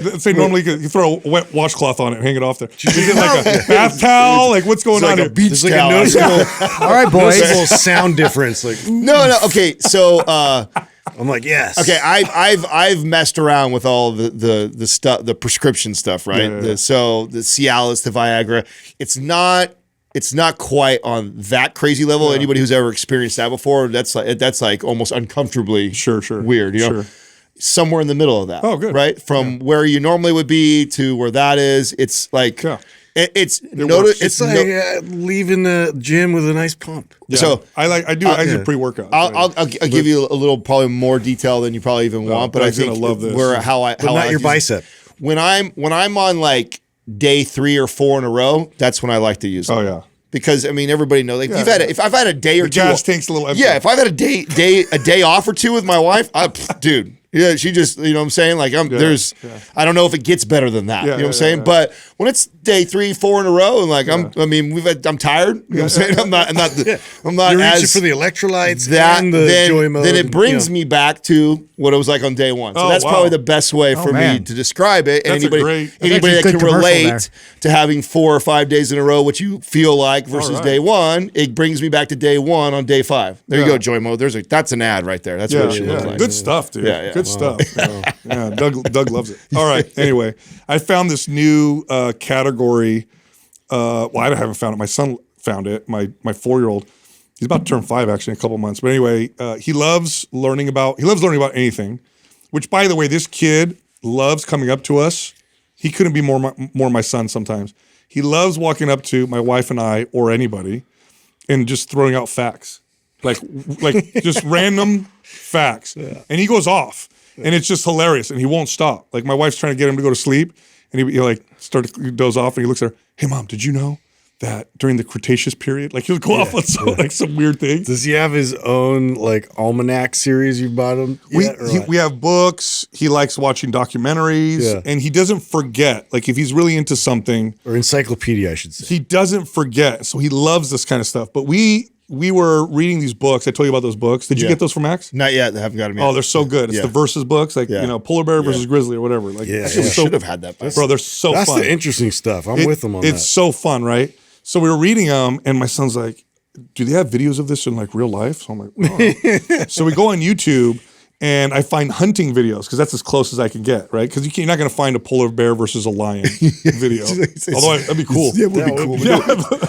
Let's say normally you throw a wet washcloth on it, and hang it off there. Is it like a bath towel? Like what's going on here? here? Beach There's towel. like a noticeable, All right, boys. noticeable sound difference. Like No. Okay, so. I'm like, yes. Okay, I've messed around with all the stuff, the prescription stuff, right? Yeah. So the Cialis, the Viagra, it's not quite on that crazy level. Anybody who's ever experienced that before, that's like almost uncomfortably weird, you know? Somewhere in the middle of that. Oh, good. Right? From where you normally would be to where that is, it's like it's like leaving the gym with a nice pump. Yeah. So I do pre-workout. I'll give you a little probably more detail than you probably even want, but I think love this. Not your bicep. When I'm on like day 3 or 4 in a row, that's when I like to use it. Oh yeah. Because I mean, everybody knows. Like if I've had a day or two, gas tank's a little empty. Yeah, if I've had a day off or two with my wife, dude. Yeah, she just, you know what I'm saying? Like, I don't know if it gets better than that. You know what I'm saying? Yeah. But when it's day 3, 4 in a row, and like, I'm tired. You know what I'm saying? I'm not You're reaching for the electrolytes and the Joymode. Then it brings me back to what it was like on day 1. So that's probably the best way for me to describe it. And anybody that can relate to having 4 or 5 days in a row, what you feel like versus day 1, it brings me back to day 1 on day 5. There you go, Joymode. That's an ad right there. That's what it should look like. Good stuff, dude. Yeah. Good stuff. Yeah, Doug loves it. All right. Anyway, I found this new category. Well, I haven't found it. My son found it. My 4-year-old. He's about to turn 5 actually in a couple months. But anyway, he loves learning about anything. Which, by the way, this kid loves coming up to us. He couldn't be more my son sometimes. He loves walking up to my wife and I or anybody, and just throwing out facts, like just random facts, and he goes off. And it's just hilarious, and he won't stop. Like my wife's trying to get him to go to sleep, and he like doze off, and he looks at her. Hey, Mom, did you know that during the Cretaceous period, like he'll go off on some weird things? Does he have his own like almanac series you bought him? We have books. He likes watching documentaries, and he doesn't forget. Like if he's really into something, or encyclopedia, I should say, he doesn't forget. So he loves this kind of stuff. But we were reading these books. I told you about those books. Did you get those from Max? Not yet. I haven't got them yet. Oh, they're so good. It's the versus books, like polar bear versus grizzly or whatever. Like, I should have had that book. Bro, they're so That's fun. That's the interesting stuff. I'm with them on that. It's so fun, right? So we were reading them, and my son's like, "Do they have videos of this in like real life?" So I'm like, "Oh." So we go on YouTube, and I find hunting videos because that's as close as I can get, right? Because you're not going to find a polar bear versus a lion video. Although that'd be cool. Yeah, it would be cool. Yeah.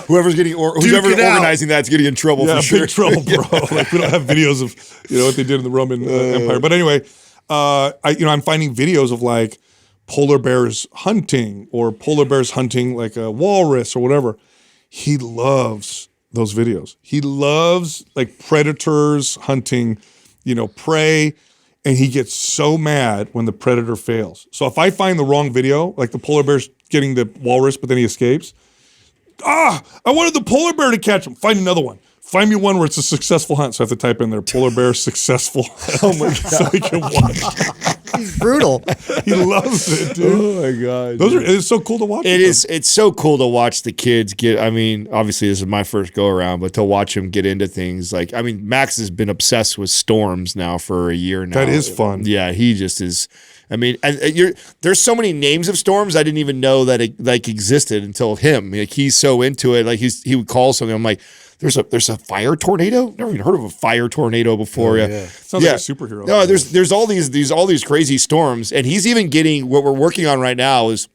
Whoever's organizing that's getting in trouble for sure. Big trouble, bro. Like we don't have videos of what they did in the Roman Empire. But anyway, I'm finding videos of like polar bears hunting or polar bears hunting like a walrus or whatever. He loves those videos. He loves like predators hunting, prey, and he gets so mad when the predator fails. So if I find the wrong video, like the polar bear's getting the walrus, but then he escapes, I wanted the polar bear to catch him. Find another one. Find me one where it's a successful hunt. So I have to type in there, polar bear successful. Oh my God. So I can watch. He's brutal. He loves it, dude. Oh my God. It's so cool to watch. It's so cool to watch the kids get, obviously this is my first go around, but to watch them get into things like, Max has been obsessed with storms now for a year now. That is fun. Yeah, he just is. There's so many names of storms I didn't even know that it existed until him. Like he's so into it. Like he would call something. I'm like, there's a fire tornado. Never even heard of a fire tornado before. Yeah. Sounds like a superhero. No, there's all these crazy storms, and he's even getting what we're working on right now is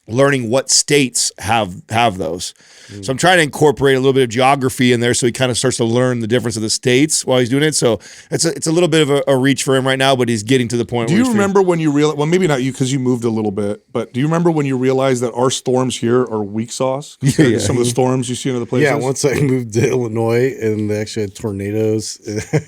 learning what states have those. So I'm trying to incorporate a little bit of geography in there so he kind of starts to learn the difference of the states while he's doing it. So it's a little bit of a reach for him right now, but he's getting to the point where Do you remember when you realized, well, maybe not you because you moved a little bit, but do you remember when you realized that our storms here are weak sauce? Yeah. Some of the storms you see in other places? Yeah, once I moved to Illinois and they actually had tornadoes,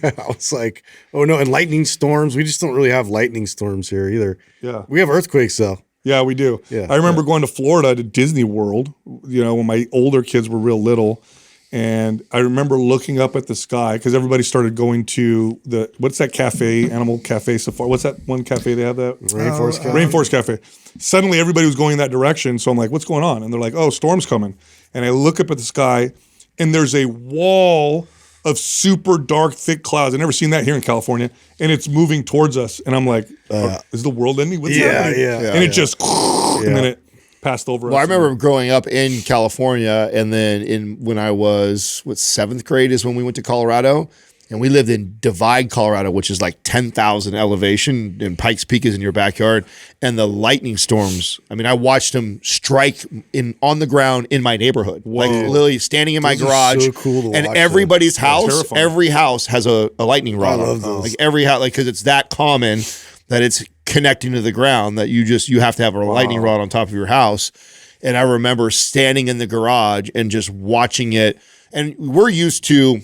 I was like, oh no, and lightning storms. We just don't really have lightning storms here either. Yeah. We have earthquakes though. Yeah, we do. Yeah, I remember going to Florida to Disney World, when my older kids were real little. And I remember looking up at the sky because everybody started going to what's that cafe, Animal Cafe Safari? What's that one cafe they have that? Rainforest Cafe. Rainforest Cafe. Suddenly everybody was going in that direction. So I'm like, what's going on? And they're like, oh, storm's coming. And I look up at the sky and there's a wall of super dark, thick clouds. I've never seen that here in California. And it's moving towards us. And I'm like, is the world ending? What's happening? And it just, and then it passed over us. Well, I remember growing up in California, and then when I was, 7th grade is when we went to Colorado. And we lived in Divide, Colorado, which is like 10,000 elevation, and Pikes Peak is in your backyard. And the lightning storms, I watched them strike on the ground in my neighborhood. Whoa. Like literally standing in my garage. So cool to and watch everybody's house, every house has a lightning rod. I love those. Like every house, because it's that common that it's connecting to the ground that you have to have a lightning rod on top of your house. And I remember standing in the garage and just watching it. And we're used to,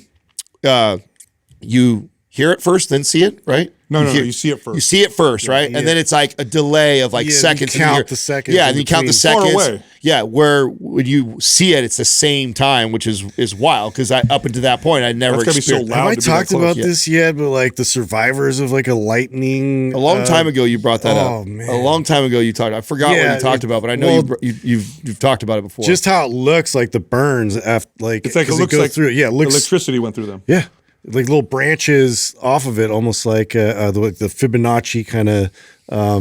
you hear it first, then see it, right? No, you see it first. You see it first, right? And then it's like a delay of like seconds. You count the seconds. Yeah, and you count the seconds. Far away. Yeah, where when you see it, it's the same time, which is wild because up until that point, I never experienced. Be so loud. Have I talked about this yet? But like the survivors of like a lightning. A long time ago, you brought that up. Oh man, a long time ago you talked. I forgot what you talked about, but I know you've talked about it before. Just how it looks like the burns after it's like it looks like through. Yeah, it looks, electricity went through them. Yeah. Like little branches off of it, almost like the Fibonacci kind of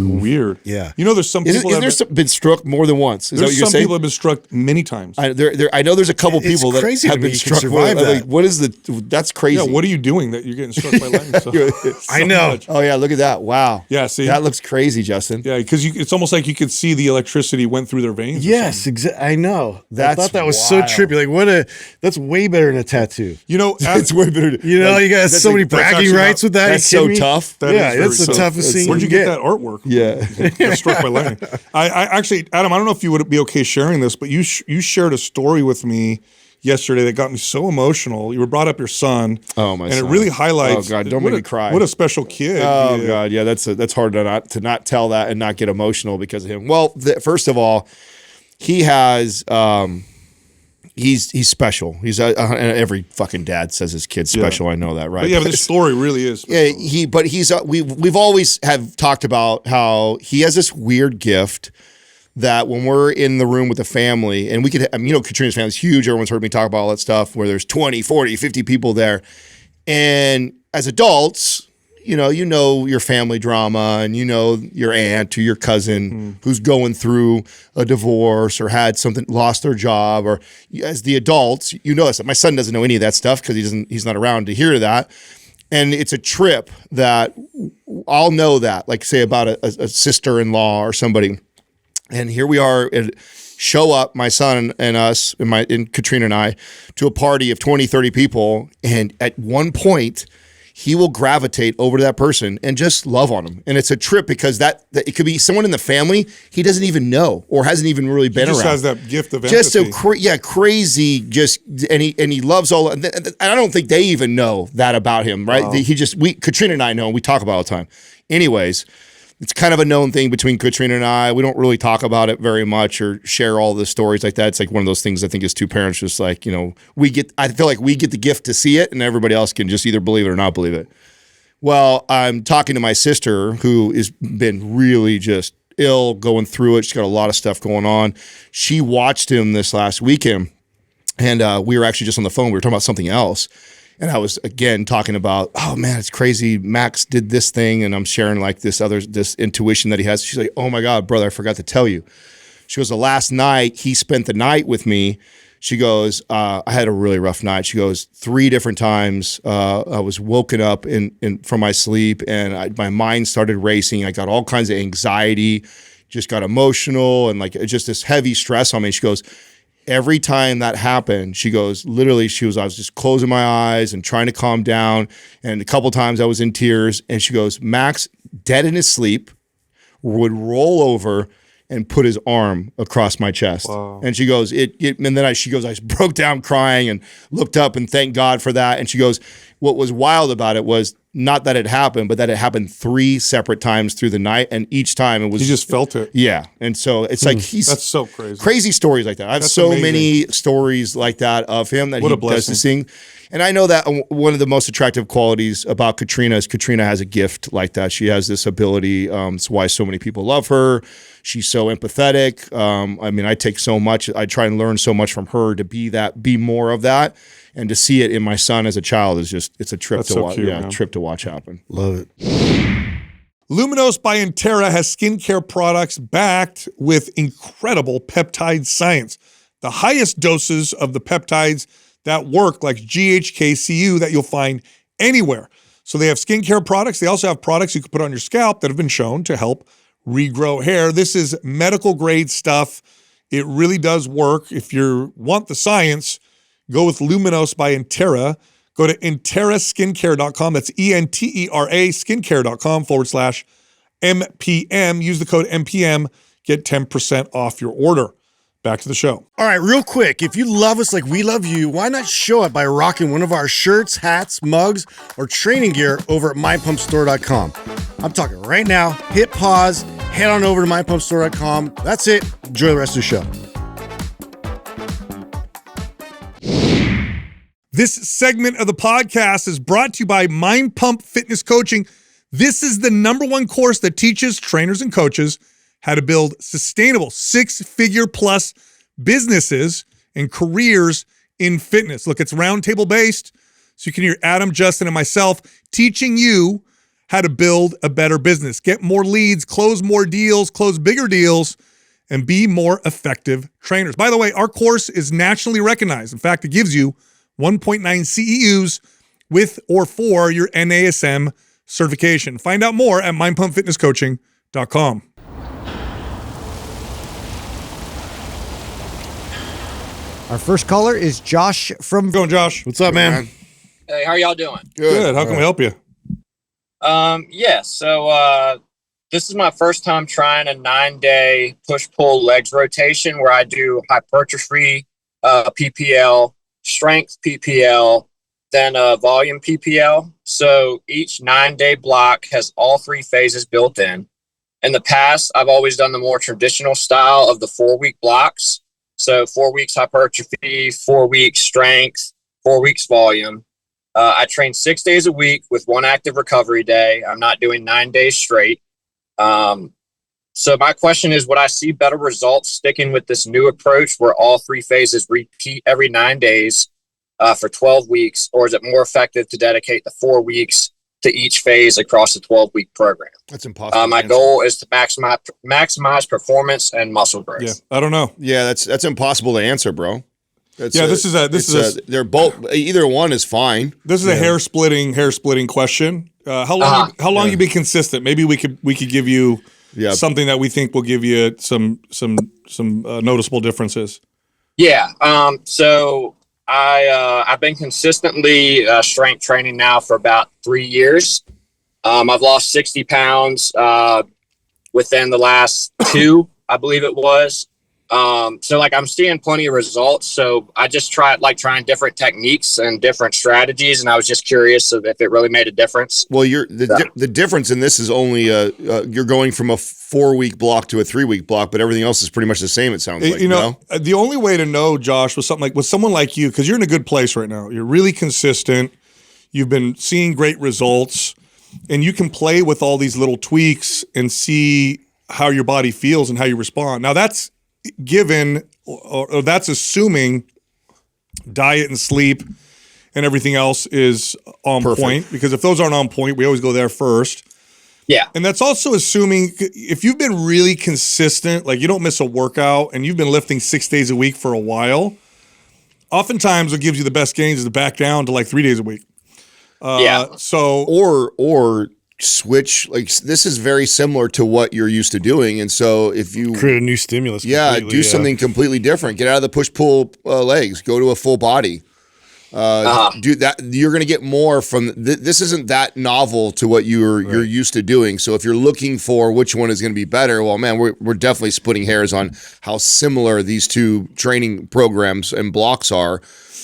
weird. Yeah, there's some people that have been struck more than once. Is that what you're some saying? People have been struck many times. I know there's a couple people that have been struck. Like, what is that's crazy. Yeah, what are you doing that you're getting struck by lightning? I know. Oh yeah, look at that! Wow. Yeah, see, that looks crazy, Justin. Yeah, because it's almost like you could see the electricity went through their veins. Yes, exactly. I know. I thought that was so trippy. Like, that's way better than a tattoo. It's way better. You got so many bragging rights with that. That's so tough. That's the toughest thing. Where'd you get that artwork? Yeah. Struck by lightning. I actually, Adam, I don't know if you would be okay sharing this, but you shared a story with me yesterday that got me so emotional. You brought up your son. Oh, my son. And it really highlights. Oh, God, don't make me cry. What a special kid. Oh, God, yeah, that's hard to not tell that and not get emotional because of him. Well, first of all, he has he's special. He's every fucking dad says his kid's special. I know that, right? But this story really is special. Yeah, we've always have talked about how he has this weird gift that when we're in the room with the family, and we could, Katrina's family is huge. Everyone's heard me talk about all that stuff where there's 20, 40, 50 people there. And as adults, you know your family drama and your aunt or your cousin who's going through a divorce or had lost their job, or as the adults, this. My son doesn't know any of that stuff because he's not around to hear that. And it's a trip that I'll know that, like say about a sister-in-law or somebody. And here we are, show up, my son and us, and Katrina and I, to a party of 20, 30 people. And at one point, he will gravitate over to that person and just love on him. And it's a trip because that it could be someone in the family he doesn't even know or hasn't even really been around. Just has that gift of just empathy. Crazy. Just and he loves all. And I don't think they even know that about him, right? Wow. Katrina and I know. And we talk about it all the time. Anyways, it's kind of a known thing between Katrina and I. We don't really talk about it very much or share all the stories like that. It's like one of those things I think as two parents, just like, I feel like we get the gift to see it and everybody else can just either believe it or not believe it. Well, I'm talking to my sister who has been really just ill, going through it. She's got a lot of stuff going on. She watched him this last weekend and we were actually just on the phone. We were talking about something else. And I was, again, talking about, oh, man, it's crazy. Max did this thing, and I'm sharing, like, this intuition that he has. She's like, oh, my God, brother, I forgot to tell you. She goes, the last night, he spent the night with me. She goes, I had a really rough night. She goes, 3 different times I was woken up from my sleep, and my mind started racing. I got all kinds of anxiety, just got emotional, and, like, just this heavy stress on me. She goes, every time that happened, she goes, literally, I was just closing my eyes and trying to calm down. And a couple times I was in tears. And she goes, Max, dead in his sleep, would roll over and put his arm across my chest. Wow. And she goes, and then she goes, I broke down crying and looked up and thanked God for that. And she goes, what was wild about it was not that it happened, but that it happened 3 separate times through the night. And each time it was... He just felt it. Yeah. And so it's like that's so crazy. Crazy stories like that. I have many stories like that of him that he does this thing. And I know that one of the most attractive qualities about Katrina is Katrina has a gift like that. She has this ability. It's why so many people love her. She's so empathetic. I take so much. I try and learn so much from her to be more of that. And to see it in my son as a child is it's a trip to watch. Yeah, trip to watch happen. Love it. Luminos by Entera has skincare products backed with incredible peptide science. The highest doses of the peptides that work, like GHKCU, that you'll find anywhere. So they have skincare products. They also have products you can put on your scalp that have been shown to help regrow hair. This is medical grade stuff. It really does work. If you want the science, go with Luminos by Entera. Go to enteraskincare.com. That's ENTERA skincare.com/MPM. Use the code MPM. Get 10% off your order. Back to the show. All right, real quick. If you love us like we love you, why not show it by rocking one of our shirts, hats, mugs, or training gear over at mypumpstore.com. I'm talking right now. Hit pause. Head on over to mypumpstore.com. That's it. Enjoy the rest of the show. This segment of the podcast is brought to you by Mind Pump Fitness Coaching. This is the #1 course that teaches trainers and coaches how to build sustainable 6-figure plus businesses and careers in fitness. Look, it's roundtable based, so you can hear Adam, Justin, and myself teaching you how to build a better business, get more leads, close more deals, close bigger deals, and be more effective trainers. By the way, our course is nationally recognized. In fact, it gives you 1.9 CEUs with or for your NASM certification. Find out more at mindpumpfitnesscoaching.com. Our first caller is Josh from... Going, Josh. What's up, man? Hey, how y'all doing? Good. How can we help you? So this is my first time trying a 9-day push-pull legs rotation where I do hypertrophy PPL, strength PPL, then volume PPL. So each 9-day block has all 3 phases built in. In the past, I've always done the more traditional style of the 4-week blocks. So 4 weeks hypertrophy, 4 weeks strength, 4 weeks volume. I train 6 days a week with 1 active recovery day. I'm not doing 9 days straight. So my question is, would I see better results sticking with this new approach where all 3 phases repeat every 9 days for 12 weeks? Or is it more effective to dedicate the 4 weeks to each phase across the 12-week program? That's impossible. My goal is to maximize performance and muscle growth. Yeah, I don't know. Yeah, that's impossible to answer, bro. They're both, either one is fine. This is a hair splitting question. How long you been consistent? Maybe we could give you something that we think will give you some noticeable differences. Yeah. So I've been consistently strength training now for about 3 years. I've lost 60 pounds within the last 2, I believe it was. So like I'm seeing plenty of results. So I just trying different techniques and different strategies. And I was just curious if it really made a difference. Well, the difference in this is only you're going from a 4-week block to a 3-week block, but everything else is pretty much the same. It sounds like, the only way to know, Josh, with someone like you, because you're in a good place right now. You're really consistent. You've been seeing great results, and you can play with all these little tweaks and see how your body feels and how you respond. Now that's given, or that's assuming diet and sleep and everything else is on point, because if those aren't on point, we always go there first. Yeah. And that's also assuming if you've been really consistent, like you don't miss a workout and you've been lifting 6 days a week for a while, oftentimes what gives you the best gains is to back down to like 3 days a week. So, or switch, like this is very similar to what you're used to doing, and so if you create a new stimulus, do something completely different, get out of the push-pull legs, go to a full body, do that, you're going to get more from this. Isn't that novel to what you're used to doing? So if you're looking for which one is going to be better, well, man, we're definitely splitting hairs on how similar these two training programs and blocks are.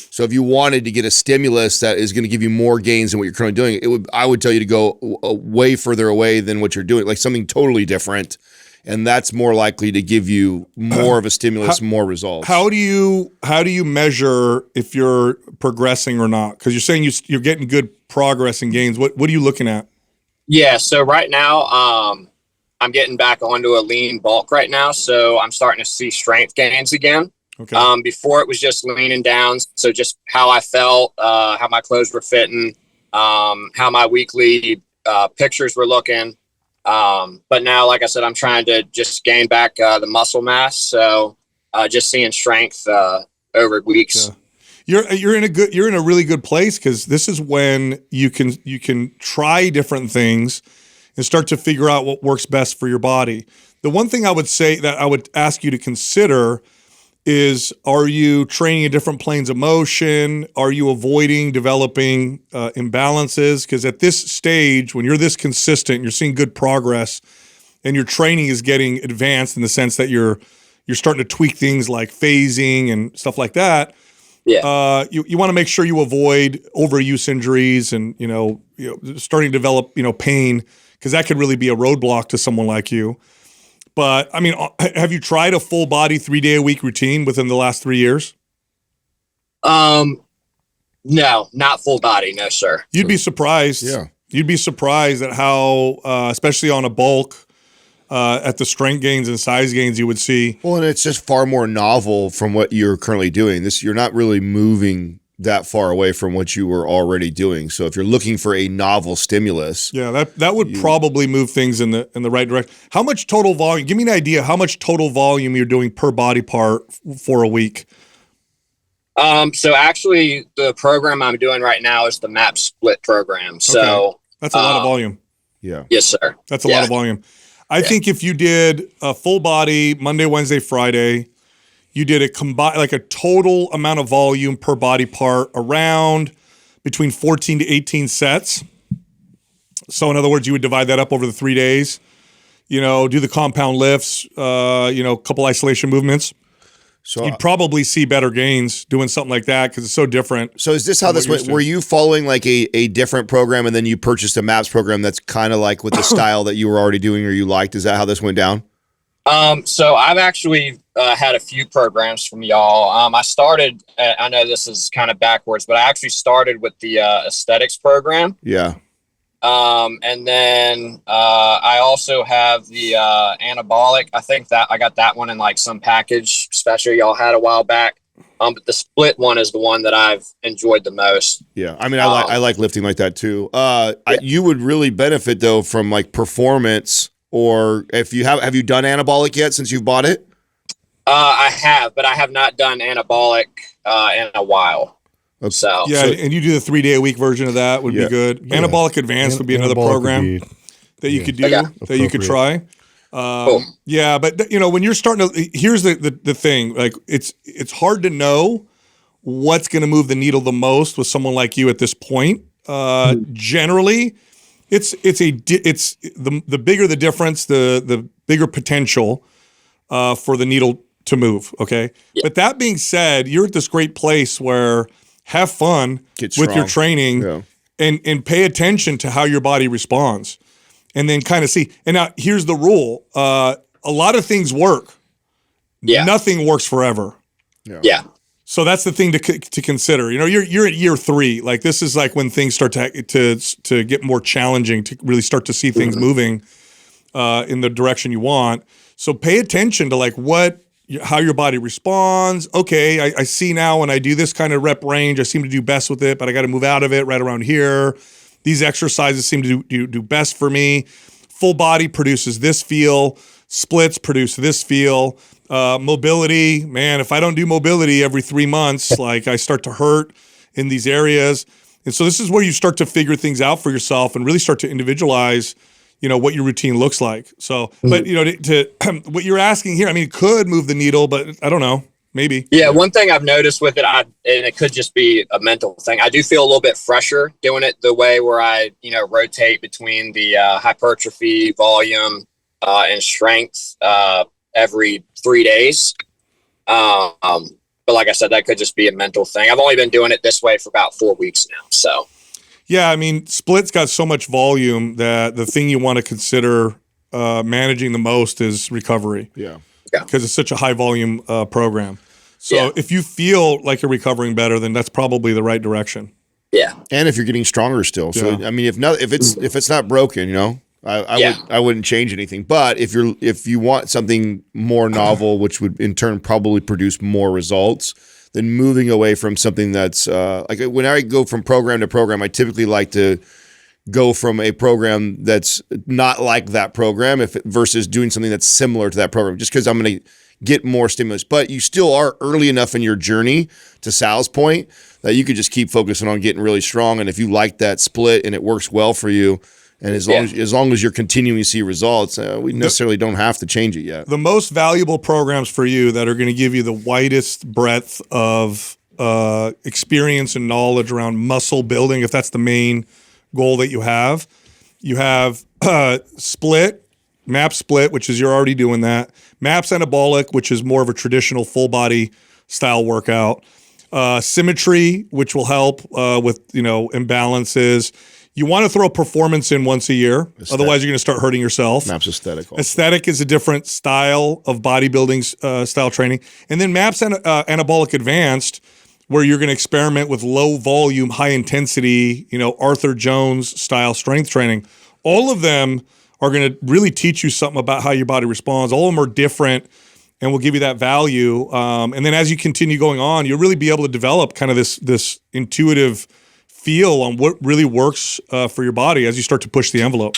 So if you wanted to get a stimulus that is going to give you more gains than what you're currently doing, I would tell you to go way further away than what you're doing, like something totally different, and that's more likely to give you more of a stimulus, more results. How do you measure if you're progressing or not? Because you're saying you're getting good progress and gains. What are you looking at? Yeah. So right now, I'm getting back onto a lean bulk right now, so I'm starting to see strength gains again. Okay. Before it was just leaning down. So just how I felt, how my clothes were fitting, how my weekly pictures were looking. But now, like I said, I'm trying to just gain back the muscle mass. So just seeing strength over weeks. Yeah. You're in a really good place, because this is when you can try different things and start to figure out what works best for your body. The one thing I would say that I would ask you to consider is, are you training at different planes of motion? Are you avoiding developing imbalances? Because at this stage, when you're this consistent, you're seeing good progress, and your training is getting advanced in the sense that you're starting to tweak things like phasing and stuff like that. Yeah. You want to make sure you avoid overuse injuries and starting to develop pain, because that could really be a roadblock to someone like you. But I mean, have you tried a full body 3-day-a-week routine within the last 3 years? No, not full body. No, sir. You'd be surprised. Yeah. You'd be surprised at how, especially on a bulk, at the strength gains and size gains you would see. Well, and it's just far more novel from what you're currently doing. You're not really moving that far away from what you were already doing. So if you're looking for a novel stimulus, that would probably move things in the right direction. How much total volume? Give me an idea how much total volume you're doing per body part for a week. So actually, the program I'm doing right now is the MAP split program. So that's a lot of volume. Yeah. Yes, sir. That's a lot of volume. I think if you did a full body Monday, Wednesday, Friday, you did a total amount of volume per body part around between 14 to 18 sets. So in other words, you would divide that up over the 3 days, do the compound lifts, a couple isolation movements. So you'd probably see better gains doing something like that, because it's so different. So is this how this went? Were you following like a different program, and then you purchased a MAPS program that's kind of like with the style that you were already doing or you liked? Is that how this went down? So I've actually had a few programs from y'all. I started, I know this is kind of backwards, but I actually started with the aesthetics program. Yeah. And then I also have the anabolic. I think that I got that one in like some package special y'all had a while back. But the split one is the one that I've enjoyed the most. Yeah, I mean, I like lifting like that too. You would really benefit though from like performance. Or if you have you done anabolic yet since you've bought it? I have, but I have not done anabolic in a while. So and you do the 3-day-a-week version of that would be good. Anabolic Advanced would be another program that you could do, that you could try. Cool. Yeah, but when you're starting to, here's the thing, like it's hard to know what's going to move the needle the most with someone like you at this point. Generally, it's the bigger the difference, the bigger potential for the needle to move. Okay, but that being said, you're at this great place where have fun with your training and pay attention to how your body responds. And then kind of see. And now here's the rule. A lot of things work. Yeah. Nothing works forever. Yeah. So that's the thing to consider. You're at year 3. Like this is like when things start to get more challenging, to really start to see things moving in the direction you want. So pay attention to like how your body responds. Okay, I see now when I do this kind of rep range, I seem to do best with it, but I got to move out of it right around here. These exercises seem to do best for me. Full body produces this feel. Splits produce this feel. Mobility, man, if I don't do mobility every 3 months, like I start to hurt in these areas. And so this is where you start to figure things out for yourself and really start to individualize, what your routine looks like. So, but to what you're asking here, I mean, it could move the needle, but I don't know. Maybe. Yeah, one thing I've noticed with it, and it could just be a mental thing, I do feel a little bit fresher doing it the way where I, rotate between the hypertrophy, volume, and strength every 3 days. But like I said, that could just be a mental thing. I've only been doing it this way for about 4 weeks now. So. Yeah, I mean, split's got so much volume that the thing you want to consider managing the most is recovery. Yeah. Because it's such a high volume program. So if you feel like you're recovering better, then that's probably the right direction. Yeah. And if you're getting stronger still. So I mean, if it's not broken, I wouldn't change anything. But if you want something more novel, which would in turn probably produce more results, then moving away from something that's like when I go from program to program, I typically like to go from a program that's not like that program versus doing something that's similar to that program, just because I'm going to get more stimulus. But you still are early enough in your journey, to Sal's point, that you could just keep focusing on getting really strong. And if you like that split and it works well for you, and as long as you're continuing to see results, we necessarily don't have to change it yet. The most valuable programs for you that are going to give you the widest breadth of experience and knowledge around muscle building, if that's the main goal that you have split, MAPS split, which is you're already doing that. MAPS anabolic, which is more of a traditional full body style workout. Symmetry, which will help with imbalances. You want to throw performance in once a year, otherwise you're going to start hurting yourself. MAPS aesthetic. Also. Aesthetic is a different style of bodybuilding style training, and then MAPS anabolic advanced, where you're going to experiment with low volume, high intensity, Arthur Jones style strength training. All of them are going to really teach you something about how your body responds. All of them are different and will give you that value. And then as you continue going on, you'll really be able to develop kind of this intuitive feel on what really works for your body as you start to push the envelope.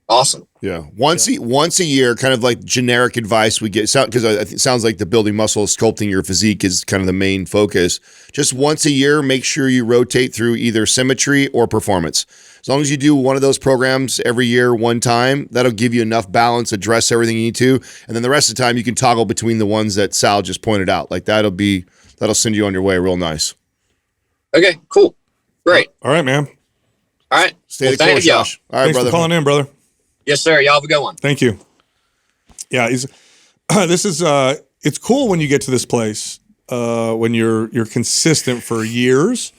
Awesome. Yeah. Once a year, kind of like generic advice we get, because it sounds like the building muscle, sculpting your physique is kind of the main focus. Just once a year, make sure you rotate through either symmetry or performance. As long as you do one of those programs every year, one time, that'll give you enough balance, address everything you need to. And then the rest of the time, you can toggle between the ones that Sal just pointed out. Like that'll send you on your way real nice. Okay, cool. Great. All right, man. All right. Stay the course, Josh. All right, Thanks brother. for calling in, brother. Yes, sir. Y'all have a good one. Thank you. Yeah, it's cool when you get to this place, when you're consistent for years.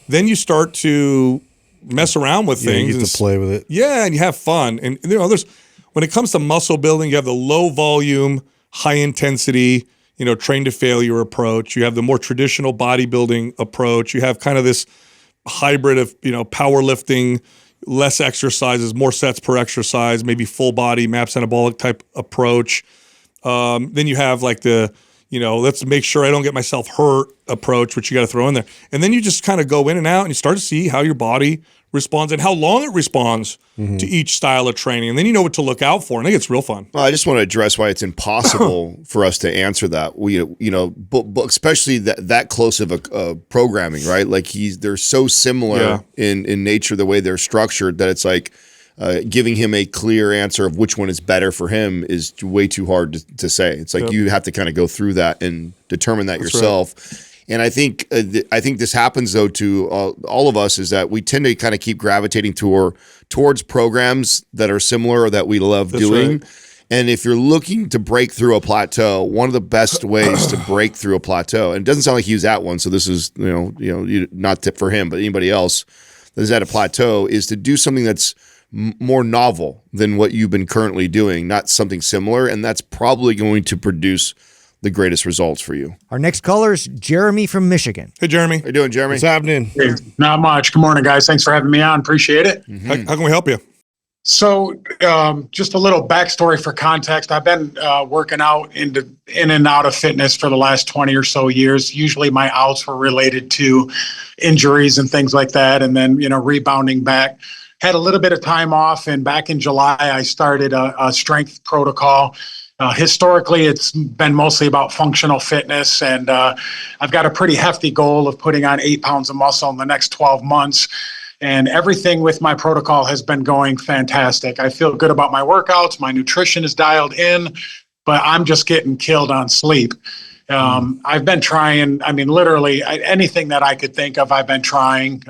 Then you start to mess around with things. You get to play with it. Yeah, and you have fun. And there's when it comes to muscle building, you have the low volume, high intensity, train to failure approach. You have the more traditional bodybuilding approach. You have kind of this hybrid of powerlifting, less exercises, more sets per exercise, maybe full body MAPS anabolic type approach. Then you have like the let's make sure I don't get myself hurt approach, which you got to throw in there. And then you just kind of go in and out and you start to see how your body responds and how long it responds to each style of training. And then you know what to look out for. And I think it's real fun. Well, I just want to address why it's impossible for us to answer that. But especially that close of a programming, right? Like they're so similar in nature, the way they're structured, that it's like giving him a clear answer of which one is better for him is way too hard to say. It's like you have to kind of go through that and determine that yourself. Right. And I think this happens though to all of us, is that we tend to kind of keep gravitating towards programs that are similar or that we love doing. Right. And if you're looking to break through a plateau, one of the best ways to break through a plateau, and it doesn't sound like he was at one, so this is not tip for him, but anybody else that is at a plateau, is to do something that's more novel than what you've been currently doing, not something similar, and that's probably going to produce the greatest results for you. Our next caller is Jeremy from Michigan. Hey, Jeremy. How you doing, Jeremy? What's happening? Hey, not much. Good morning, guys. Thanks for having me on. Appreciate it. Mm-hmm. How can we help you? So just a little backstory for context. I've been working out in and out of fitness for the last 20 or so years. Usually my outs were related to injuries and things like that, and then, rebounding back. Had a little bit of time off, and back in July, I started a strength protocol. Historically, it's been mostly about functional fitness, and I've got a pretty hefty goal of putting on 8 pounds of muscle in the next 12 months. And everything with my protocol has been going fantastic. I feel good about my workouts. My nutrition is dialed in, but I'm just getting killed on sleep. I've been trying, literally anything that I could think of, I've been trying.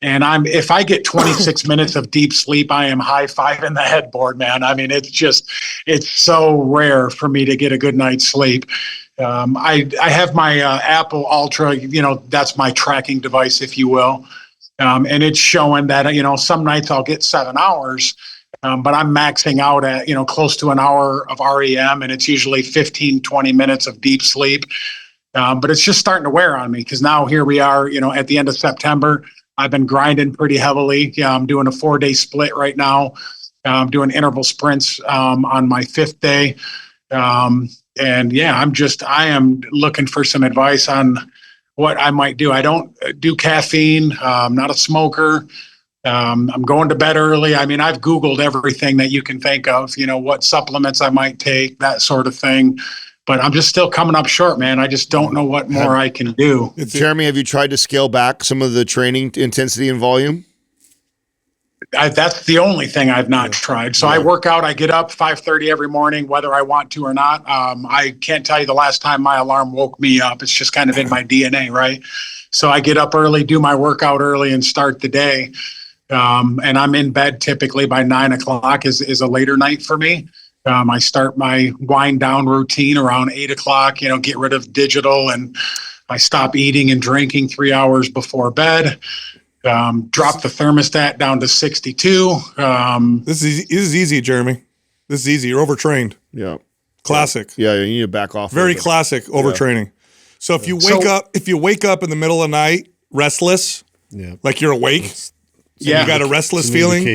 And if I get 26 minutes of deep sleep, I am high-fiving the headboard, man. It's so rare for me to get a good night's sleep. I have my Apple Ultra, that's my tracking device, if you will. And it's showing that, some nights I'll get 7 hours, but I'm maxing out at, close to an hour of REM, and it's usually 15, 20 minutes of deep sleep. But it's just starting to wear on me, because now here we are, at the end of September. I've been grinding pretty heavily. I'm doing a 4-day split right now. I'm doing interval sprints on my 5th day. I am looking for some advice on what I might do. I don't do caffeine. I'm not a smoker. I'm going to bed early. I've Googled everything that you can think of, what supplements I might take, that sort of thing. But I'm just still coming up short, man. I just don't know what more I can do. Jeremy, have you tried to scale back some of the training intensity and volume? That's the only thing I've not tried. So I work out, I get up 5:30 every morning, whether I want to or not. I can't tell you the last time my alarm woke me up. It's just kind of in my DNA, right? So I get up early, do my workout early, and start the day. And I'm in bed typically by 9 o'clock is a later night for me. I start my wind down routine around 8 o'clock, get rid of digital, and I stop eating and drinking 3 hours before bed. Drop the thermostat down to 62. This is easy, Jeremy. This is easy. You're overtrained. Yeah. Classic. Yeah, you need to back off. Very classic overtraining. So if you wake up in the middle of the night restless, like you're awake, you got a restless feeling,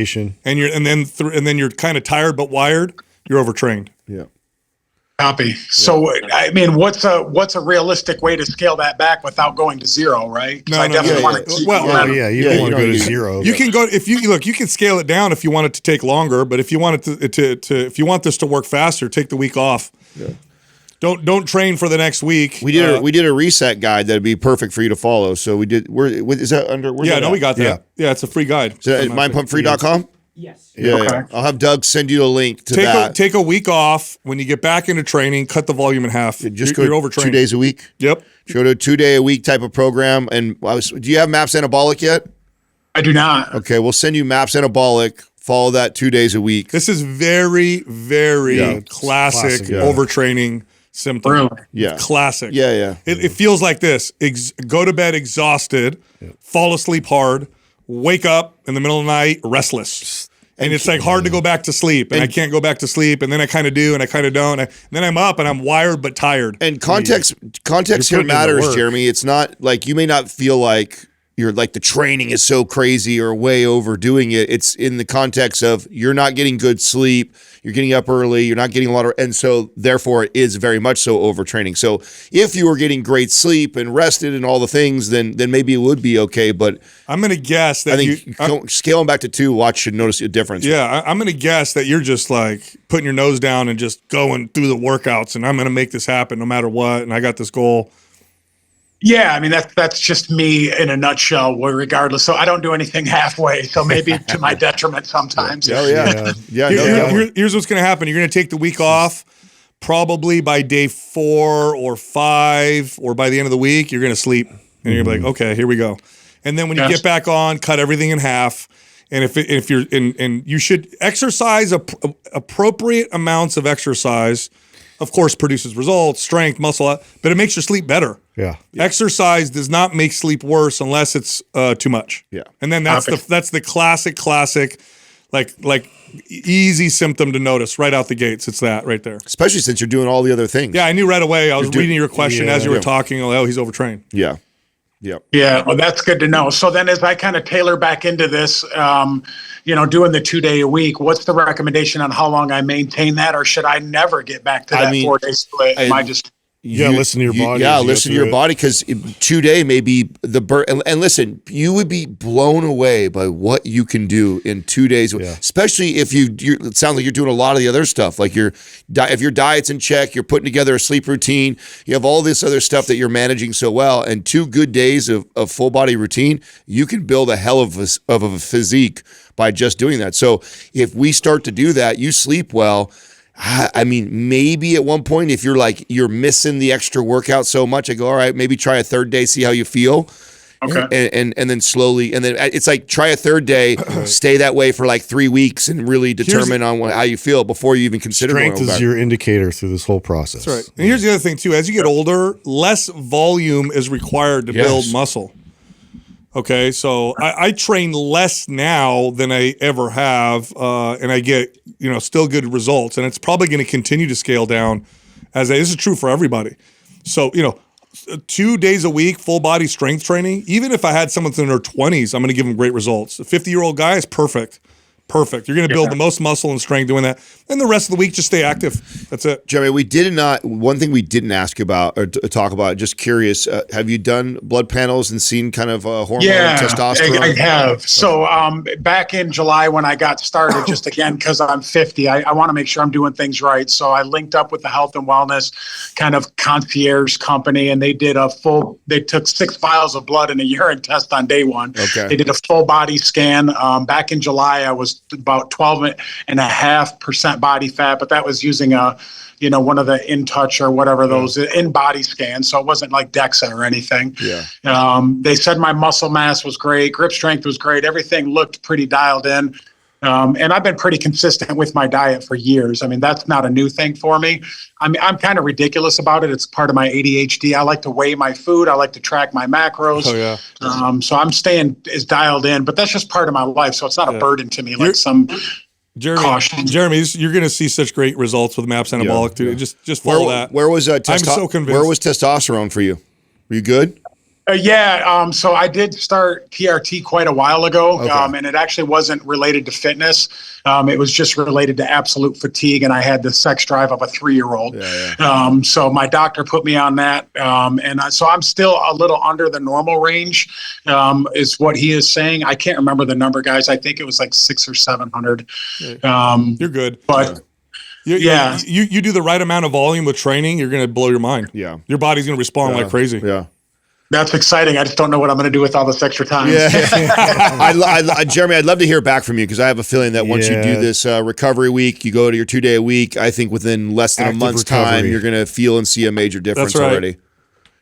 and then you're kind of tired but wired, you're overtrained. Yeah. Copy. So, what's a realistic way to scale that back without going to zero, right? No, you don't want to go to zero. You can go you can scale it down if you want it to take longer, but if you want it if you want this to work faster, take the week off. Yeah. Don't train for the next week. We did a reset guide that'd be perfect for you to follow. So we did. Is that under? We got that. Yeah, it's a free guide. Is that at mindpumpfree.com? Yes. Yeah, okay. I'll have Doug send you a link to that. Take a week off. When you get back into training, cut the volume in half. You're overtrained. 2 days a week. Yep. Go to a 2-day-a-week type of program. And do you have MAPS Anabolic yet? I do not. Okay, we'll send you MAPS Anabolic. Follow that 2 days a week. This is very, very classic overtraining symptom. Really? Yeah. Classic. Yeah. It feels like this. Go to bed exhausted, fall asleep hard, wake up in the middle of the night restless. And it's like hard to go back to sleep, and I can't go back to sleep, and then I kind of do, and I kind of don't. And then I'm up, and I'm wired but tired. And context here matters, Jeremy. It's not like you may not feel like you're like the training is so crazy or way overdoing it. It's in the context of you're not getting good sleep, you're getting up early, you're not getting a lot of, and so therefore it is very much so overtraining. So if you were getting great sleep and rested and all the things, then maybe it would be okay. But I'm going to guess that I think scaling back to 2, watch should notice a difference. Yeah, I'm going to guess that you're just like putting your nose down and just going through the workouts, and I'm going to make this happen no matter what, and I got this goal. Yeah, I mean that's just me in a nutshell. Where regardless, so I don't do anything halfway. So maybe to my detriment sometimes. Oh yeah. Here's what's going to happen. You're going to take the week off, probably by day 4 or 5, or by the end of the week, you're going to sleep, and you're going to be like, okay, here we go. And then when you get back on, cut everything in half. And if you're and you should exercise appropriate amounts of exercise. Of course, produces results, strength, muscle, but it makes your sleep better. Yeah. Exercise does not make sleep worse unless it's too much. Yeah. And then that's the classic, like easy symptom to notice right out the gates. It's that right there. Especially since you're doing all the other things. Yeah, I knew right away. I was reading your question as you were talking. Oh, he's overtrained. Yeah. Yep. Yeah, well, that's good to know. So then as I kind of tailor back into this, doing the 2 day a week, what's the recommendation on how long I maintain that, or should I never get back to that 4 day split? Am I just... listen to your body. Listen to your body, because 2 day may be the and listen, you would be blown away by what you can do in 2 days, especially if it sounds like you're doing a lot of the other stuff. Like if your diet's in check, you're putting together a sleep routine, you have all this other stuff that you're managing so well, and 2 good days of full body routine, you can build a hell of a physique by just doing that. So if we start to do that, you sleep well. I mean, maybe at one point, if you're missing the extra workout so much, I go, all right, maybe try a 3rd day, see how you feel. Okay. And then slowly, and then it's like try a 3rd day, stay that way for like 3 weeks, and really determine how you feel before you even consider strength going is your indicator through this whole process. That's right. And here's the other thing too: as you get older, less volume is required to build muscle. Okay, so I train less now than I ever have, and I get still good results, and it's probably going to continue to scale down. This is true for everybody. So 2 days a week, full body strength training. Even if I had someone in their 20s, I'm going to give them great results. A 50-year-old guy is perfect. You're going to build the most muscle and strength doing that. And the rest of the week, just stay active. That's it. Jeremy, one thing we didn't ask about or talk about, just curious, have you done blood panels and seen kind of hormone and testosterone? I have. So back in July when I got started, just again, because I'm 50, I want to make sure I'm doing things right. So I linked up with the health and wellness kind of concierge company, and they did they took 6 vials of blood and a urine test on day 1. Okay. They did a full body scan. Back in July, I was about 12.5% body fat, but that was using one of the InTouch or whatever those in-body scans. So it wasn't like DEXA or anything. Yeah. They said my muscle mass was great. Grip strength was great. Everything looked pretty dialed in. And I've been pretty consistent with my diet for years. I mean, that's not a new thing for me. I mean, I'm kind of ridiculous about it. It's part of my ADHD. I like to weigh my food. I like to track my macros. Oh, yeah. So I'm staying as dialed in, but that's just part of my life. So it's not a burden to me like some caution. Jeremy, you're going to see such great results with MAPS Anabolic too. Just follow that. Where was I'm so convinced. Where was testosterone for you? Were you good? So I did start TRT quite a while ago, and it actually wasn't related to fitness. It was just related to absolute fatigue, and I had the sex drive of a 3-year-old. So my doctor put me on that, so I'm still a little under the normal range, is what he is saying. I can't remember the number, guys. I think it was like 600 or 700. You're good, but. You do the right amount of volume with training, you're going to blow your mind. Yeah. Your body's going to respond like crazy. Yeah. That's exciting. I just don't know what I'm going to do with all this extra time. Jeremy, I'd love to hear back from you, because I have a feeling that once you do this recovery week, you go to your 2 day a week, I think within less than a month's time, you're going to feel and see a major difference already.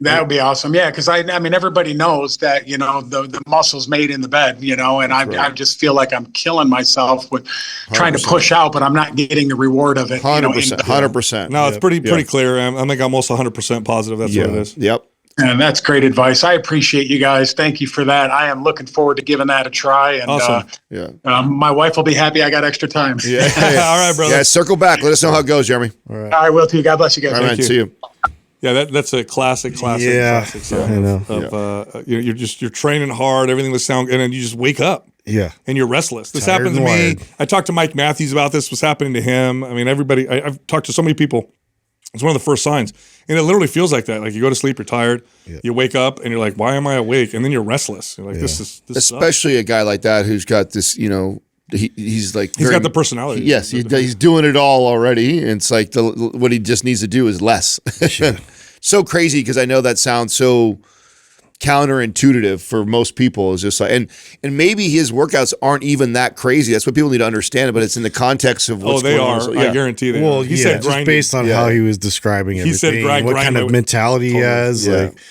That would be awesome. Yeah, because I mean, everybody knows that, the muscle's made in the bed, and I just feel like I'm killing myself with trying to push out, but I'm not getting the reward of it. 100%. No, it's pretty clear. I think I'm almost 100% positive that's what it is. Yep. And that's great advice. I appreciate you guys. Thank you for that. I am looking forward to giving that a try. And awesome. My wife will be happy I got extra time. Yeah. All right, brother. Yeah, circle back. Let us know how it goes, Jeremy. All right, will too. God bless you guys. All right, man. See you. Yeah, that's a classic sign. I know. Of you're training hard, everything was sound, and then you just wake up. Yeah. And you're restless. This Tired happened to and me. wired. I talked to Mike Matthews about this. What's happening to him? I mean, everybody. I've talked to so many people. It's one of the first signs, and it literally feels like that. Like you go to sleep, you're tired, you wake up, and you're like, "Why am I awake?" And then you're restless. You're like, "This especially sucks. a guy like that who's got this, he's like He's got the personality. Yes, he's doing it all already. And it's like what he just needs to do is less. So crazy because I know that sounds so counterintuitive for most people. Is just like and maybe his workouts aren't even that crazy. That's what people need to understand. But it's in the context of what's going on. Oh, they are. I guarantee they are. He said just based on how he was describing everything. He said what kind of mentality he has.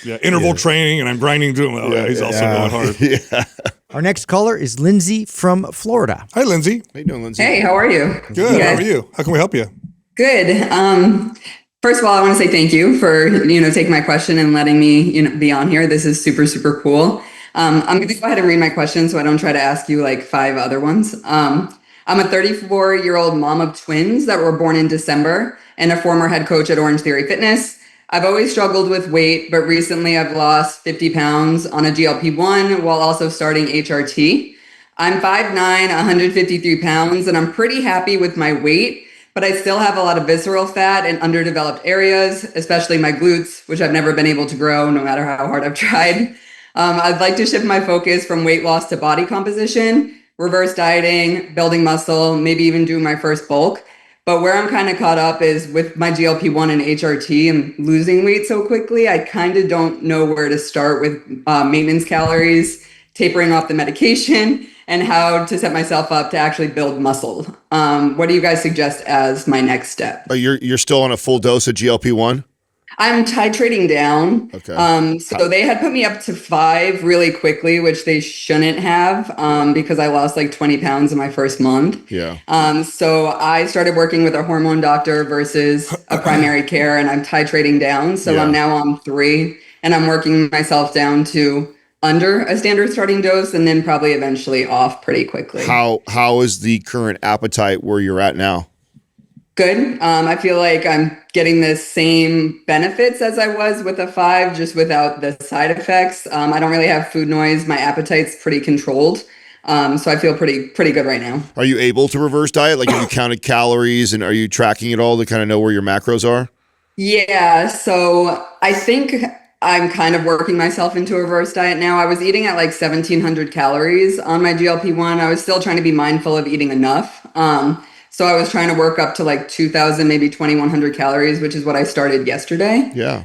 Interval training, and I'm grinding doing well. He's also going hard. Our next caller is Lindsay from Florida. Hi, Lindsay. How you doing, Lindsay? Hey, how are you? Good. How are you? How can we help you? Good. First of all, I want to say thank you for taking my question and letting me be on here. This is super, super cool. I'm going to go ahead and read my question so I don't try to ask you like 5 other ones. I'm a 34-year-old mom of twins that were born in December and a former head coach at Orange Theory Fitness. I've always struggled with weight, but recently I've lost 50 pounds on a GLP-1 while also starting HRT. I'm 5'9", 153 pounds, and I'm pretty happy with my weight, but I still have a lot of visceral fat and underdeveloped areas, especially my glutes, which I've never been able to grow no matter how hard I've tried. I'd like to shift my focus from weight loss to body composition, reverse dieting, building muscle, maybe even do my first bulk. But where I'm kind of caught up is with my GLP-1 and HRT and losing weight so quickly, I kind of don't know where to start with maintenance calories, tapering off the medication, and how to set myself up to actually build muscle. What do you guys suggest as my next step? You're still on a full dose of GLP-1? I'm titrating down. Okay. So they had put me up to 5 really quickly, which they shouldn't have because I lost like 20 pounds in my first month. Yeah. So I started working with a hormone doctor versus a primary care, and I'm titrating down. So I'm now on 3, and I'm working myself down to under a standard starting dose and then probably eventually off pretty quickly. How is the current appetite where you're at now? Good. I feel like I'm getting the same benefits as I was with a 5, just without the side effects. I don't really have food noise. My appetite's pretty controlled. So I feel pretty good right now. Are you able to reverse diet? Like have you counted calories and are you tracking it all to kind of know where your macros are? Yeah. So I think I'm kind of working myself into a reverse diet now. I was eating at like 1,700 calories on my GLP-1. I was still trying to be mindful of eating enough. So I was trying to work up to like 2,000, maybe 2,100 calories, which is what I started yesterday. Yeah.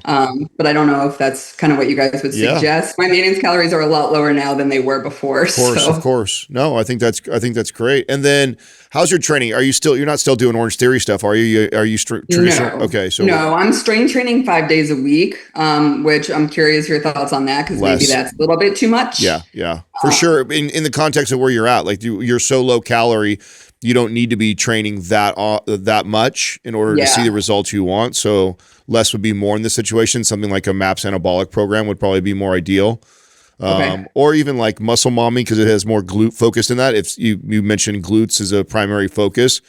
But I don't know if that's kind of what you guys would suggest. My maintenance calories are a lot lower now than they were before. Of course. No, I think that's great. And then how's your training? You're not still doing Orange Theory stuff, are you? Are you traditional? No. Okay. So no, I'm strength training 5 days a week, which I'm curious your thoughts on that because maybe that's a little bit too much. Yeah. For sure. In the context of where you're at, like you're so low calorie, you don't need to be training that much in order to see the results you want. So less would be more in this situation. Something like a MAPS anabolic program would probably be more ideal. Or even like muscle momming because it has more glute focused in that. If you mentioned glutes as a primary focus.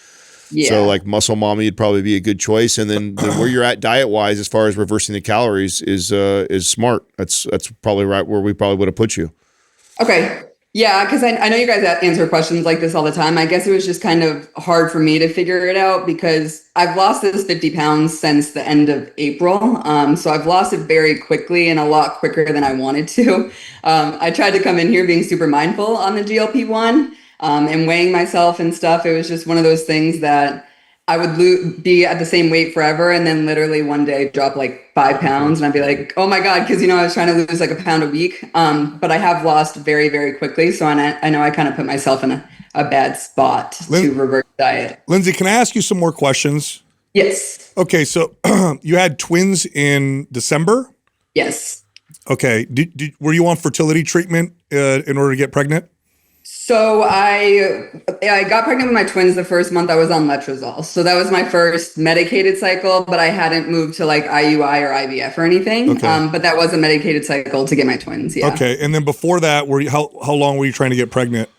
Yeah. So like muscle momming would probably be a good choice. And then where you're at diet wise, as far as reversing the calories is smart. That's probably right where we probably would have put you. Okay. Yeah, because I know you guys answer questions like this all the time. I guess it was just kind of hard for me to figure it out because I've lost this 50 pounds since the end of April. So I've lost it very quickly and a lot quicker than I wanted to. I tried to come in here being super mindful on the GLP-1 and weighing myself and stuff. It was just one of those things that I would be at the same weight forever and then literally one day drop like 5 pounds and I'd be like, oh my God, because I was trying to lose like a pound a week. But I have lost very, very quickly. So I know I kind of put myself in a bad spot to reverse diet. Lindsay, can I ask you some more questions? Yes. Okay, so you had twins in December? Yes. Okay. Were you on fertility treatment in order to get pregnant? So I got pregnant with my twins the first month I was on letrozole. So that was my first medicated cycle, but I hadn't moved to like IUI or IVF or anything. Okay. But that was a medicated cycle to get my twins. Yeah. Okay. And then before that, how long were you trying to get pregnant?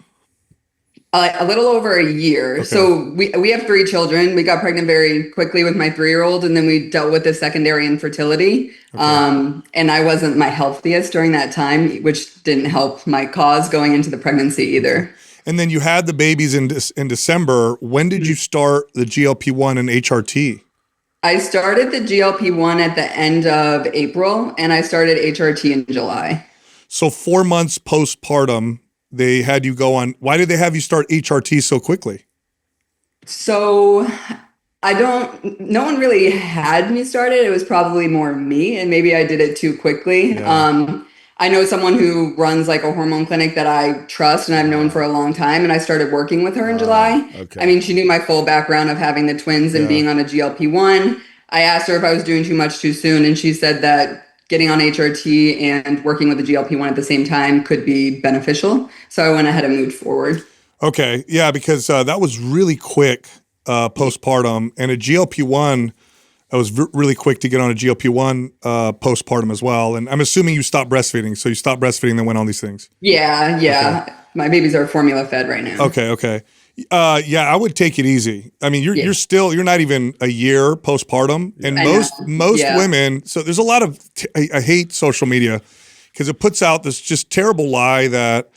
A little over a year. Okay. So we have 3 children. We got pregnant very quickly with my 3-year-old, and then we dealt with the secondary infertility. And I wasn't my healthiest during that time, which didn't help my cause going into the pregnancy either. And then you had the babies in December. When did you start the GLP-1 and HRT? I started the GLP-1 at the end of April, and I started HRT in July. So 4 months postpartum, they had you go on. Why did they have you start HRT so quickly? So no one really had me started. It was probably more me, and maybe I did it too quickly. Yeah. I know someone who runs like a hormone clinic that I trust and I've known for a long time, and I started working with her in July. Okay. I mean, she knew my full background of having the twins and being on a GLP-1. I asked her if I was doing too much too soon, and she said that getting on HRT and working with the GLP-1 at the same time could be beneficial. So I went ahead and moved forward. Okay. Yeah, because that was really quick postpartum, and a GLP-1, I was really quick to get on a GLP-1 postpartum as well. And I'm assuming you stopped breastfeeding. So you stopped breastfeeding and went on these things. Yeah. Okay. My babies are formula fed right now. Okay. Yeah, I would take it easy. I mean, you're not even a year postpartum, and most women. So there's a lot of I hate social media because it puts out this just terrible lie that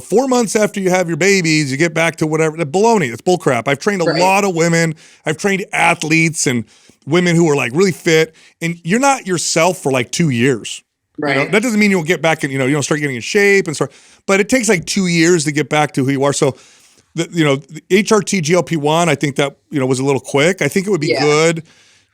4 months after you have your babies, you get back to whatever. The baloney. It's bullcrap. I've trained a lot of women. I've trained athletes and women who are like really fit, and you're not yourself for like 2 years. Right. That doesn't mean you'll get back and you don't start getting in shape and start, but it takes like 2 years to get back to who you are. So the HRT GLP-1, I think that was a little quick. I think it would be good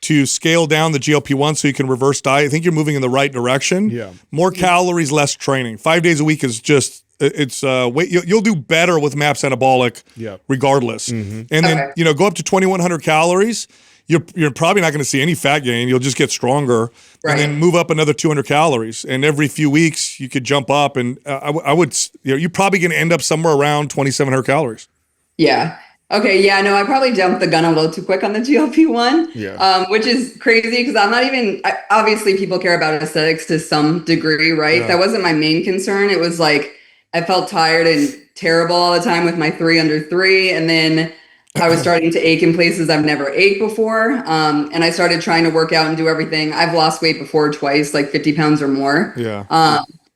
to scale down the GLP-1 so you can reverse diet. I think you're moving in the right direction. Yeah. More calories, less training. 5 days a week is just you'll do better with MAPS anabolic regardless. Mm-hmm. And then go up to 2,100 calories. You're probably not going to see any fat gain. You'll just get stronger, and then move up another 200 calories. And every few weeks, you could jump up. And I would, you're probably going to end up somewhere around 2,700 calories. Yeah. Okay. Yeah. No, I probably jumped the gun a little too quick on the GLP-1. Yeah. Which is crazy because I'm not even. Obviously, people care about aesthetics to some degree, right? Yeah. That wasn't my main concern. It was like I felt tired and terrible all the time with my 3 under 3, and then I was starting to ache in places I've never ached before. And I started trying to work out and do everything. I've lost weight before twice, like 50 pounds or more. Yeah.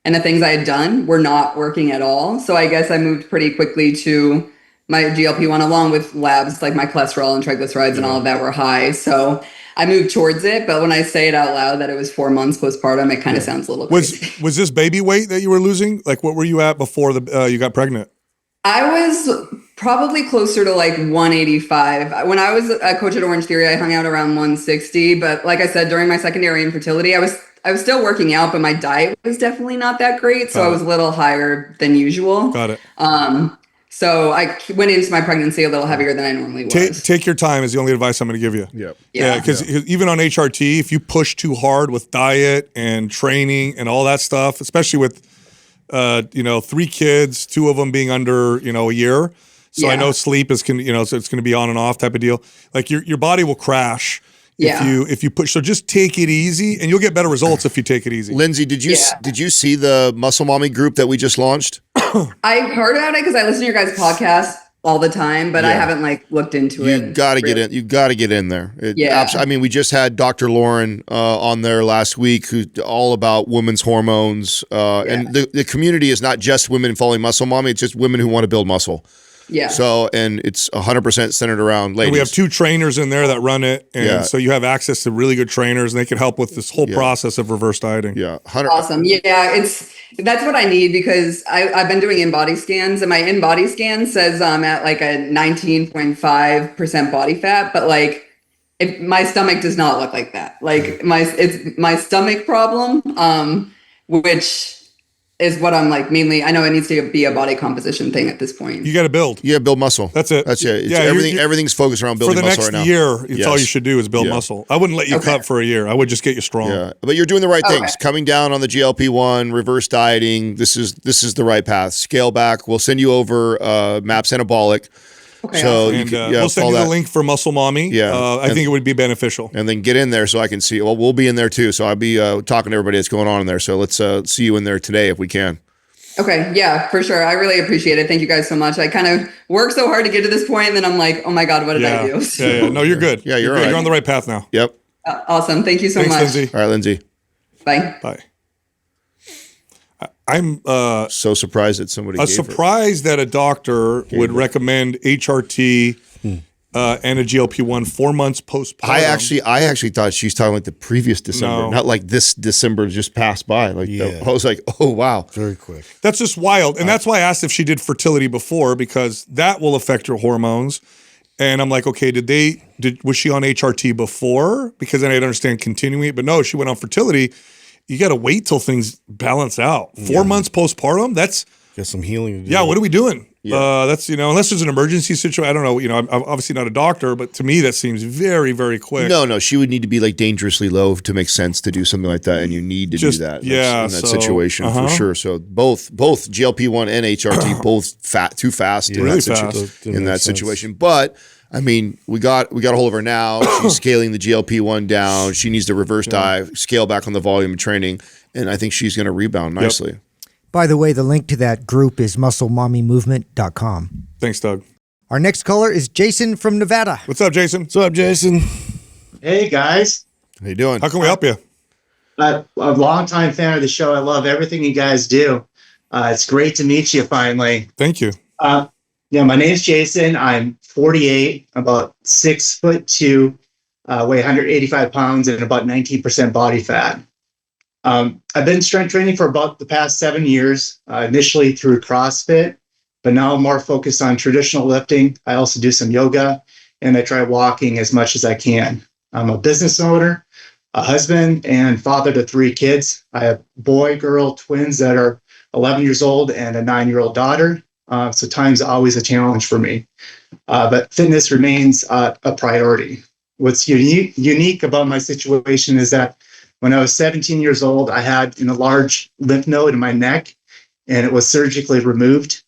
And the things I had done were not working at all. So I guess I moved pretty quickly to my GLP-1 along with labs, like my cholesterol and triglycerides and all of that were high. So I moved towards it. But when I say it out loud that it was 4 months postpartum, it kind of sounds a little crazy. Was this baby weight that you were losing? Like what were you at before you got pregnant? I was probably closer to like 185. When I was a coach at Orange Theory, I hung out around 160. But like I said, during my secondary infertility, I was still working out, but my diet was definitely not that great. So I was a little higher than usual. Got it. So I went into my pregnancy a little heavier than I normally was. Take your time is the only advice I'm going to give you. Yeah. Because even on HRT, if you push too hard with diet and training and all that stuff, especially with 3 kids, 2 of them being under, a year. So I know sleep is so it's going to be on and off type of deal. Like your body will crash if you push. So just take it easy, and you'll get better results if you take it easy. Lindsay, did you see the Muscle Mommy group that we just launched? I heard about it because I listen to your guys' podcast all the time, but I haven't looked into it. You got to get in. You got to get in there. I mean, we just had Dr. Lauren on there last week, who's all about women's hormones. And the community is not just women following Muscle Mommy; it's just women who want to build muscle. Yeah. So, and it's 100% centered around ladies. And we have 2 trainers in there that run it, and so you have access to really good trainers, and they can help with this whole process of reverse dieting. Yeah. Awesome. Yeah, that's what I need because I've been doing in-body scans, and my in-body scan says I'm at like a 19.5% body fat, but my stomach does not look like that. Like it's my stomach problem, which is what I'm mainly. I know it needs to be a body composition thing at this point. You got to build. Yeah, build muscle. That's it. Everything's focused around building muscle right now. For the next year, it's all you should do is build muscle. I wouldn't let you cut for a year. I would just get you strong. Yeah, but you're doing the right things. Coming down on the GLP-1, reverse dieting. This is the right path. Scale back. We'll send you over MAPS anabolic. Okay. So we'll send you the link for Muscle Mommy. Yeah, I think it would be beneficial. And then get in there so I can see. Well, we'll be in there too. So I'll be talking to everybody that's going on in there. So let's see you in there today if we can. Okay. Yeah, for sure. I really appreciate it. Thank you guys so much. I kind of worked so hard to get to this point, and then I'm like, oh my God, what did I do? Yeah. No, you're good. Yeah, you're all right. You're on the right path now. Yep. Awesome. Thank you so Thanks, much. Lindsay. All right, Lindsay. Bye. Bye. I'm So surprised that somebody gave surprised that a doctor would recommend HRT and a GLP-1 4 months postpartum. I actually thought she's talking like the previous December, not like this December just passed by. Like I was like, oh wow, very quick. That's just wild, and that's why I asked if she did fertility before, because that will affect your hormones. And I'm like, okay, was she on HRT before? Because then I'd understand continuing it, but no, she went on fertility. You got to wait till things balance out. 4 months postpartum. That's got some healing to do. Yeah, what are we doing? Yeah. That's, unless there's an emergency situation, I don't know. I'm obviously not a doctor, but to me that seems very, very quick. No, she would need to be like dangerously low to make sense to do something like that, and you need to do that. In that situation for sure. So both GLP-1 and HRT both too fast in that situation. But I mean, we got a hold of her now. She's scaling the GLP-1 down. She needs to reverse dive, scale back on the volume of training, and I think she's going to rebound nicely. By the way, the link to that group is musclemommymovement.com. Thanks, Doug. Our next caller is Jason from Nevada. What's up, Jason? What's up, Jason? Hey, guys. How you doing? How can we help you? I'm a longtime fan of the show. I love everything you guys do. It's great to meet you finally. Thank you. My name's Jason. I'm 48, about 6'2", weigh 185 pounds, and about 19% body fat. I've been strength training for about the past 7 years, initially through CrossFit, but now I'm more focused on traditional lifting. I also do some yoga, and I try walking as much as I can. I'm a business owner, a husband, and father to 3 kids. I have boy, girl, twins that are 11 years old and a 9-year-old daughter. So time's always a challenge for me. But fitness remains a priority. What's unique about my situation is that when I was 17 years old, I had a large lymph node in my neck, and it was surgically removed.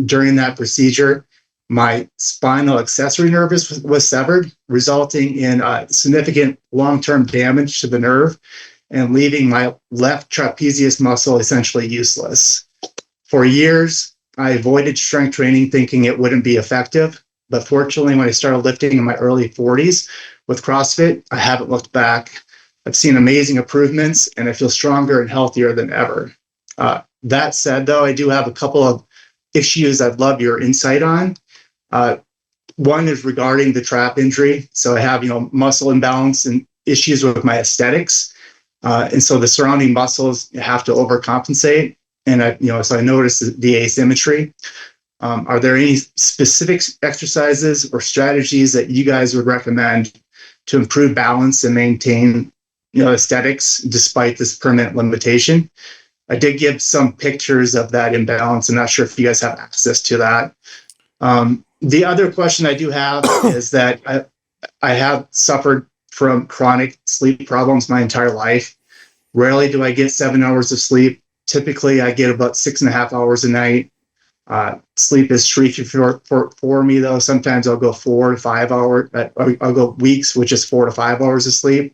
During that procedure, my spinal accessory nerve was severed, resulting in significant long-term damage to the nerve and leaving my left trapezius muscle essentially useless. For years, I avoided strength training thinking it wouldn't be effective. But fortunately, when I started lifting in my early 40s with CrossFit, I haven't looked back. I've seen amazing improvements, and I feel stronger and healthier than ever. That said, though, I do have a couple of issues I'd love your insight on. One is regarding the trap injury. So I have, muscle imbalance and issues with my aesthetics. And so the surrounding muscles have to overcompensate. And so I noticed the asymmetry. Are there any specific exercises or strategies that you guys would recommend to improve balance and maintain aesthetics despite this permanent limitation? I did give some pictures of that imbalance. I'm not sure if you guys have access to that. The other question I do have is that I have suffered from chronic sleep problems my entire life. Rarely do I get 7 hours of sleep. Typically, I get about 6.5 hours a night. Sleep is tricky for me, though. Sometimes I'll go 4 to 5 hours. I'll go weeks with just 4 to 5 hours of sleep.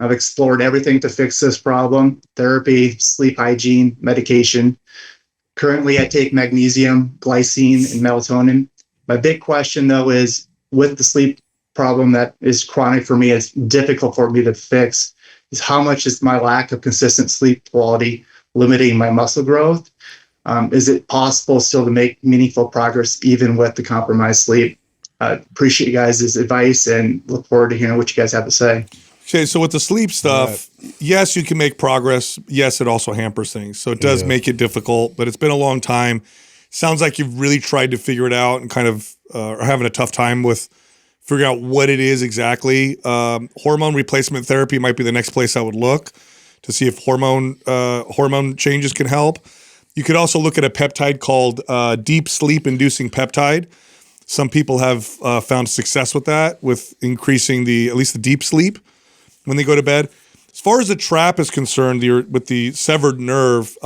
I've explored everything to fix this problem: therapy, sleep hygiene, medication. Currently, I take magnesium, glycine, and melatonin. My big question, though, is with the sleep problem that is chronic for me, it's difficult for me to fix, is how much is my lack of consistent sleep quality limiting my muscle growth? Is it possible still to make meaningful progress even with the compromised sleep? Appreciate you guys' advice and look forward to hearing what you guys have to say. Okay, so with the sleep stuff, yes, you can make progress. Yes, it also hampers things. So it does make it difficult, but it's been a long time. Sounds like you've really tried to figure it out and kind of are having a tough time with figuring out what it is exactly. Hormone replacement therapy might be the next place I would look to see if hormone changes can help. You could also look at a peptide called deep sleep-inducing peptide. Some people have found success with that, with increasing at least the deep sleep when they go to bed. As far as the trap is concerned, with the severed nerve,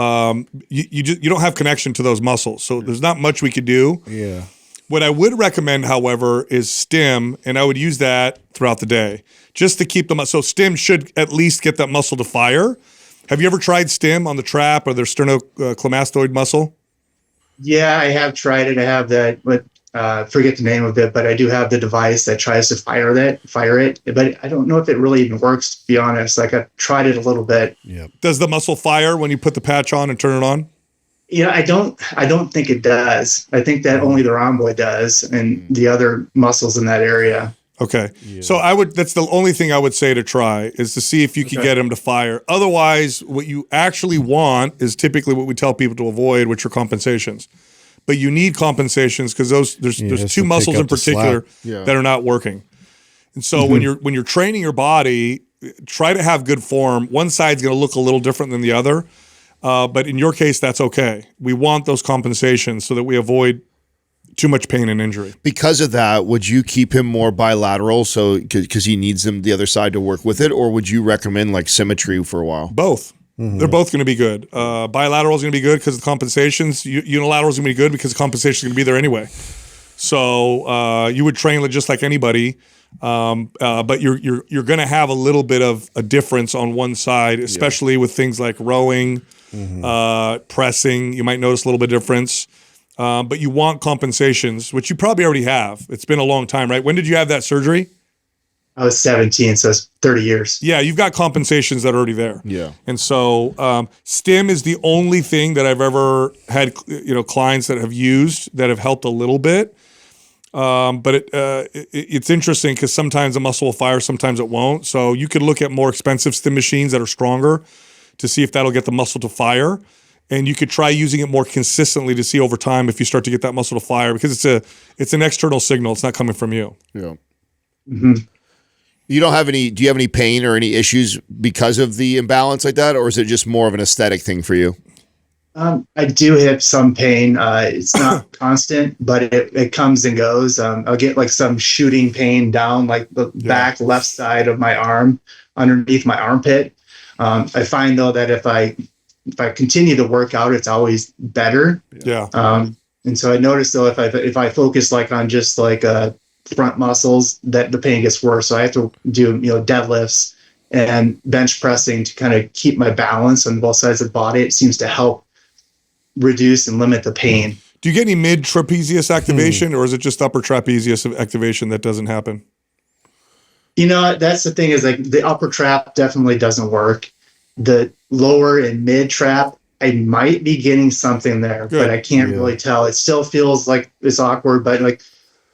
you don't have connection to those muscles, so there's not much we could do. Yeah. What I would recommend, however, is stim, and I would use that throughout the day just to keep them. So stim should at least get that muscle to fire. Have you ever tried stim on the trap or the sternocleidomastoid muscle? Yeah, I have tried it. I have that, but forget the name of it, but I do have the device that tries to fire it. But I don't know if it really even works, to be honest. Like I've tried it a little bit. Yeah. Does the muscle fire when you put the patch on and turn it on? I don't think it does. I think that only the rhomboid does and the other muscles in that area. Okay. Yeah. So that's the only thing I would say to try is to see if you can get them to fire. Otherwise, what you actually want is typically what we tell people to avoid, which are compensations. But you need compensations because there's two muscles in particular that are not working. And so when you're training your body, try to have good form. One side's going to look a little different than the other. But in your case, that's okay. We want those compensations so that we avoid too much pain and injury. Because of that, would you keep him more bilateral because he needs the other side to work with it, or would you recommend like symmetry for a while? Both. Mm-hmm. They're both going to be good. Bilateral is going to be good because of the compensations. Unilateral is going to be good because the compensation is going to be there anyway. So you would train just like anybody, but you're going to have a little bit of a difference on one side, especially with things like rowing, pressing. You might notice a little bit of difference. But you want compensations, which you probably already have. It's been a long time, right? When did you have that surgery? I was 17, so it's 30 years. Yeah, you've got compensations that are already there. Yeah. And so stim is the only thing that I've ever had, clients that have used that have helped a little bit. But it's interesting because sometimes the muscle will fire, sometimes it won't. So you could look at more expensive stim machines that are stronger to see if that'll get the muscle to fire. And you could try using it more consistently to see over time if you start to get that muscle to fire because it's an external signal. It's not coming from you. Yeah. Mm-hmm. Do you have any pain or any issues because of the imbalance like that, or is it just more of an aesthetic thing for you? I do have some pain. It's not constant, but it comes and goes. I'll get like some shooting pain down like the back left side of my arm underneath my armpit. I find though that if I continue to work out, it's always better. Yeah. And so I noticed though, if I focus like on just like front muscles, that the pain gets worse. So I have to do deadlifts and bench pressing to kind of keep my balance on both sides of the body. It seems to help reduce and limit the pain. Do you get any mid trapezius activation, or is it just upper trapezius activation that doesn't happen? That's the thing is like the upper trap definitely doesn't work. The lower and mid trap, I might be getting something there, but I can't really tell. It still feels like it's awkward, but like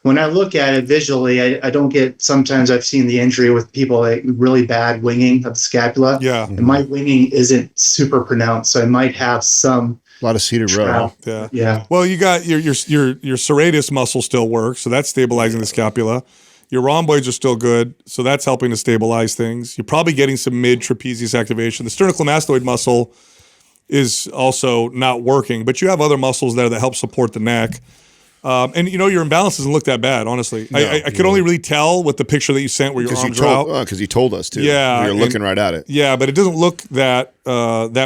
when I look at it visually, I don't get, sometimes I've seen the injury with people like really bad winging of the scapula. Yeah. And my winging isn't super pronounced. So I might have some. A lot of seated row. Yeah. Yeah. Well, you got your serratus muscle still works. So that's stabilizing the scapula. Your rhomboids are still good, so that's helping to stabilize things. You're probably getting some mid-trapezius activation. The sternocleidomastoid muscle is also not working, but you have other muscles there that help support the neck. And your imbalance doesn't look that bad, honestly. No, I could only really tell with the picture that you sent where your arms are out. Because you told us to. Yeah. You're looking right at it. Yeah, but it doesn't look that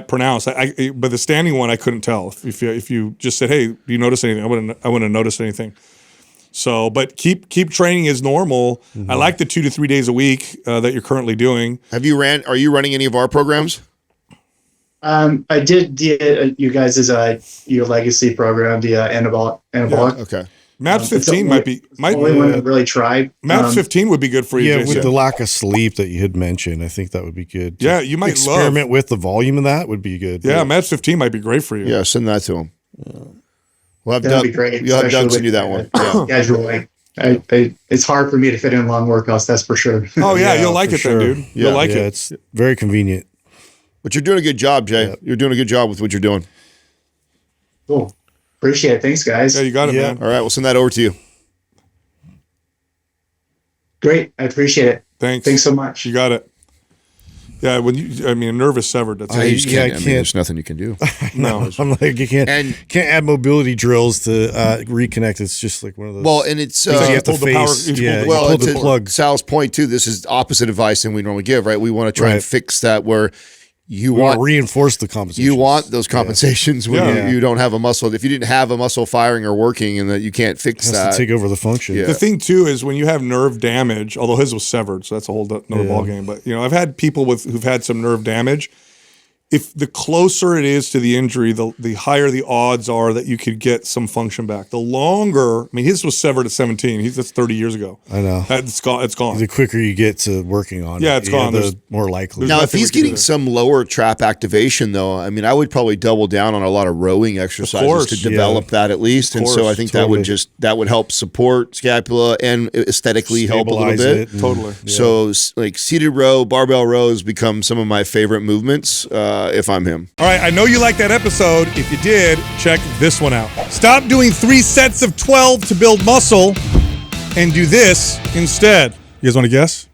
pronounced. But the standing one, I couldn't tell. If you just said, hey, do you notice anything? I wouldn't have noticed anything. So, but keep training as normal. Mm-hmm. I like the 2 to 3 days a week that you're currently doing. Are you running any of our programs? I did you guys' your legacy program, the anabolic. Yeah, okay. MAPS 15 might the only one I really tried. MAPS 15 would be good for you. Yeah, Jason. with the lack of sleep that you had mentioned, I think that would be good. Yeah, you might experiment with the volume of that would be good. Yeah, MAPS 15 might be great for you. Yeah, send that to him. Yeah. We'll have That'd be great. You'll have Doug send you that one. Yeah. Casually. It's hard for me to fit in long workouts, that's for sure. Oh yeah, you'll like it then, dude. You'll like it. It's very convenient. But you're doing a good job, Jay. Yep. You're doing a good job with what you're doing. Cool. Appreciate it. Thanks, guys. Yeah, you got it, man. All right, we'll send that over to you. Great. I appreciate it. Thanks so much. You got it. Yeah, a nerve is severed. That's you just can't. There's nothing you can do. No, I'm like you can't add mobility drills to reconnect. It's just like one of those. Well, and it's you have to well, pull the plug. Sal's point too. This is opposite advice than we normally give, right? We want to try and fix that where you we want to reinforce the compensations. You want those compensations when you don't have a muscle. If you didn't have a muscle firing or working, and that you can't fix that, to take over the function. Yeah. The thing too is when you have nerve damage, although his was severed, so that's a whole another ball game. But I've had people who've had some nerve damage. if the closer it is to the injury, the higher the odds are that you could get some function back. The longer, I mean, his was severed at 17. That's 30 years ago. I know. It's gone. It's gone. The quicker you get to working on it, it's gone. the more likely. Now, if he's getting some lower trap activation, though, I mean, I would probably double down on a lot of rowing exercises to develop that at least. And so I think that would help support scapula and aesthetically help a little bit. Totally. So like seated row, barbell rows become some of my favorite movements if I'm him. All right, I know you liked that episode. If you did, check this one out. Stop doing 3 sets of 12 to build muscle and do this instead. You guys want to guess?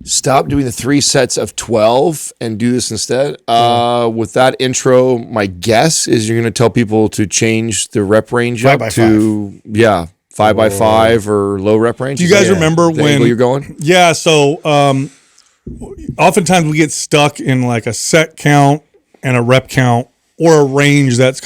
Stop doing the 3 sets of 12 and do this instead. With that intro, my guess is you're going to tell people to change the rep range up to 5x5 or low rep range. Do you guys remember when you're going? Yeah, so oftentimes we get stuck in like a set count and a rep count or a range that's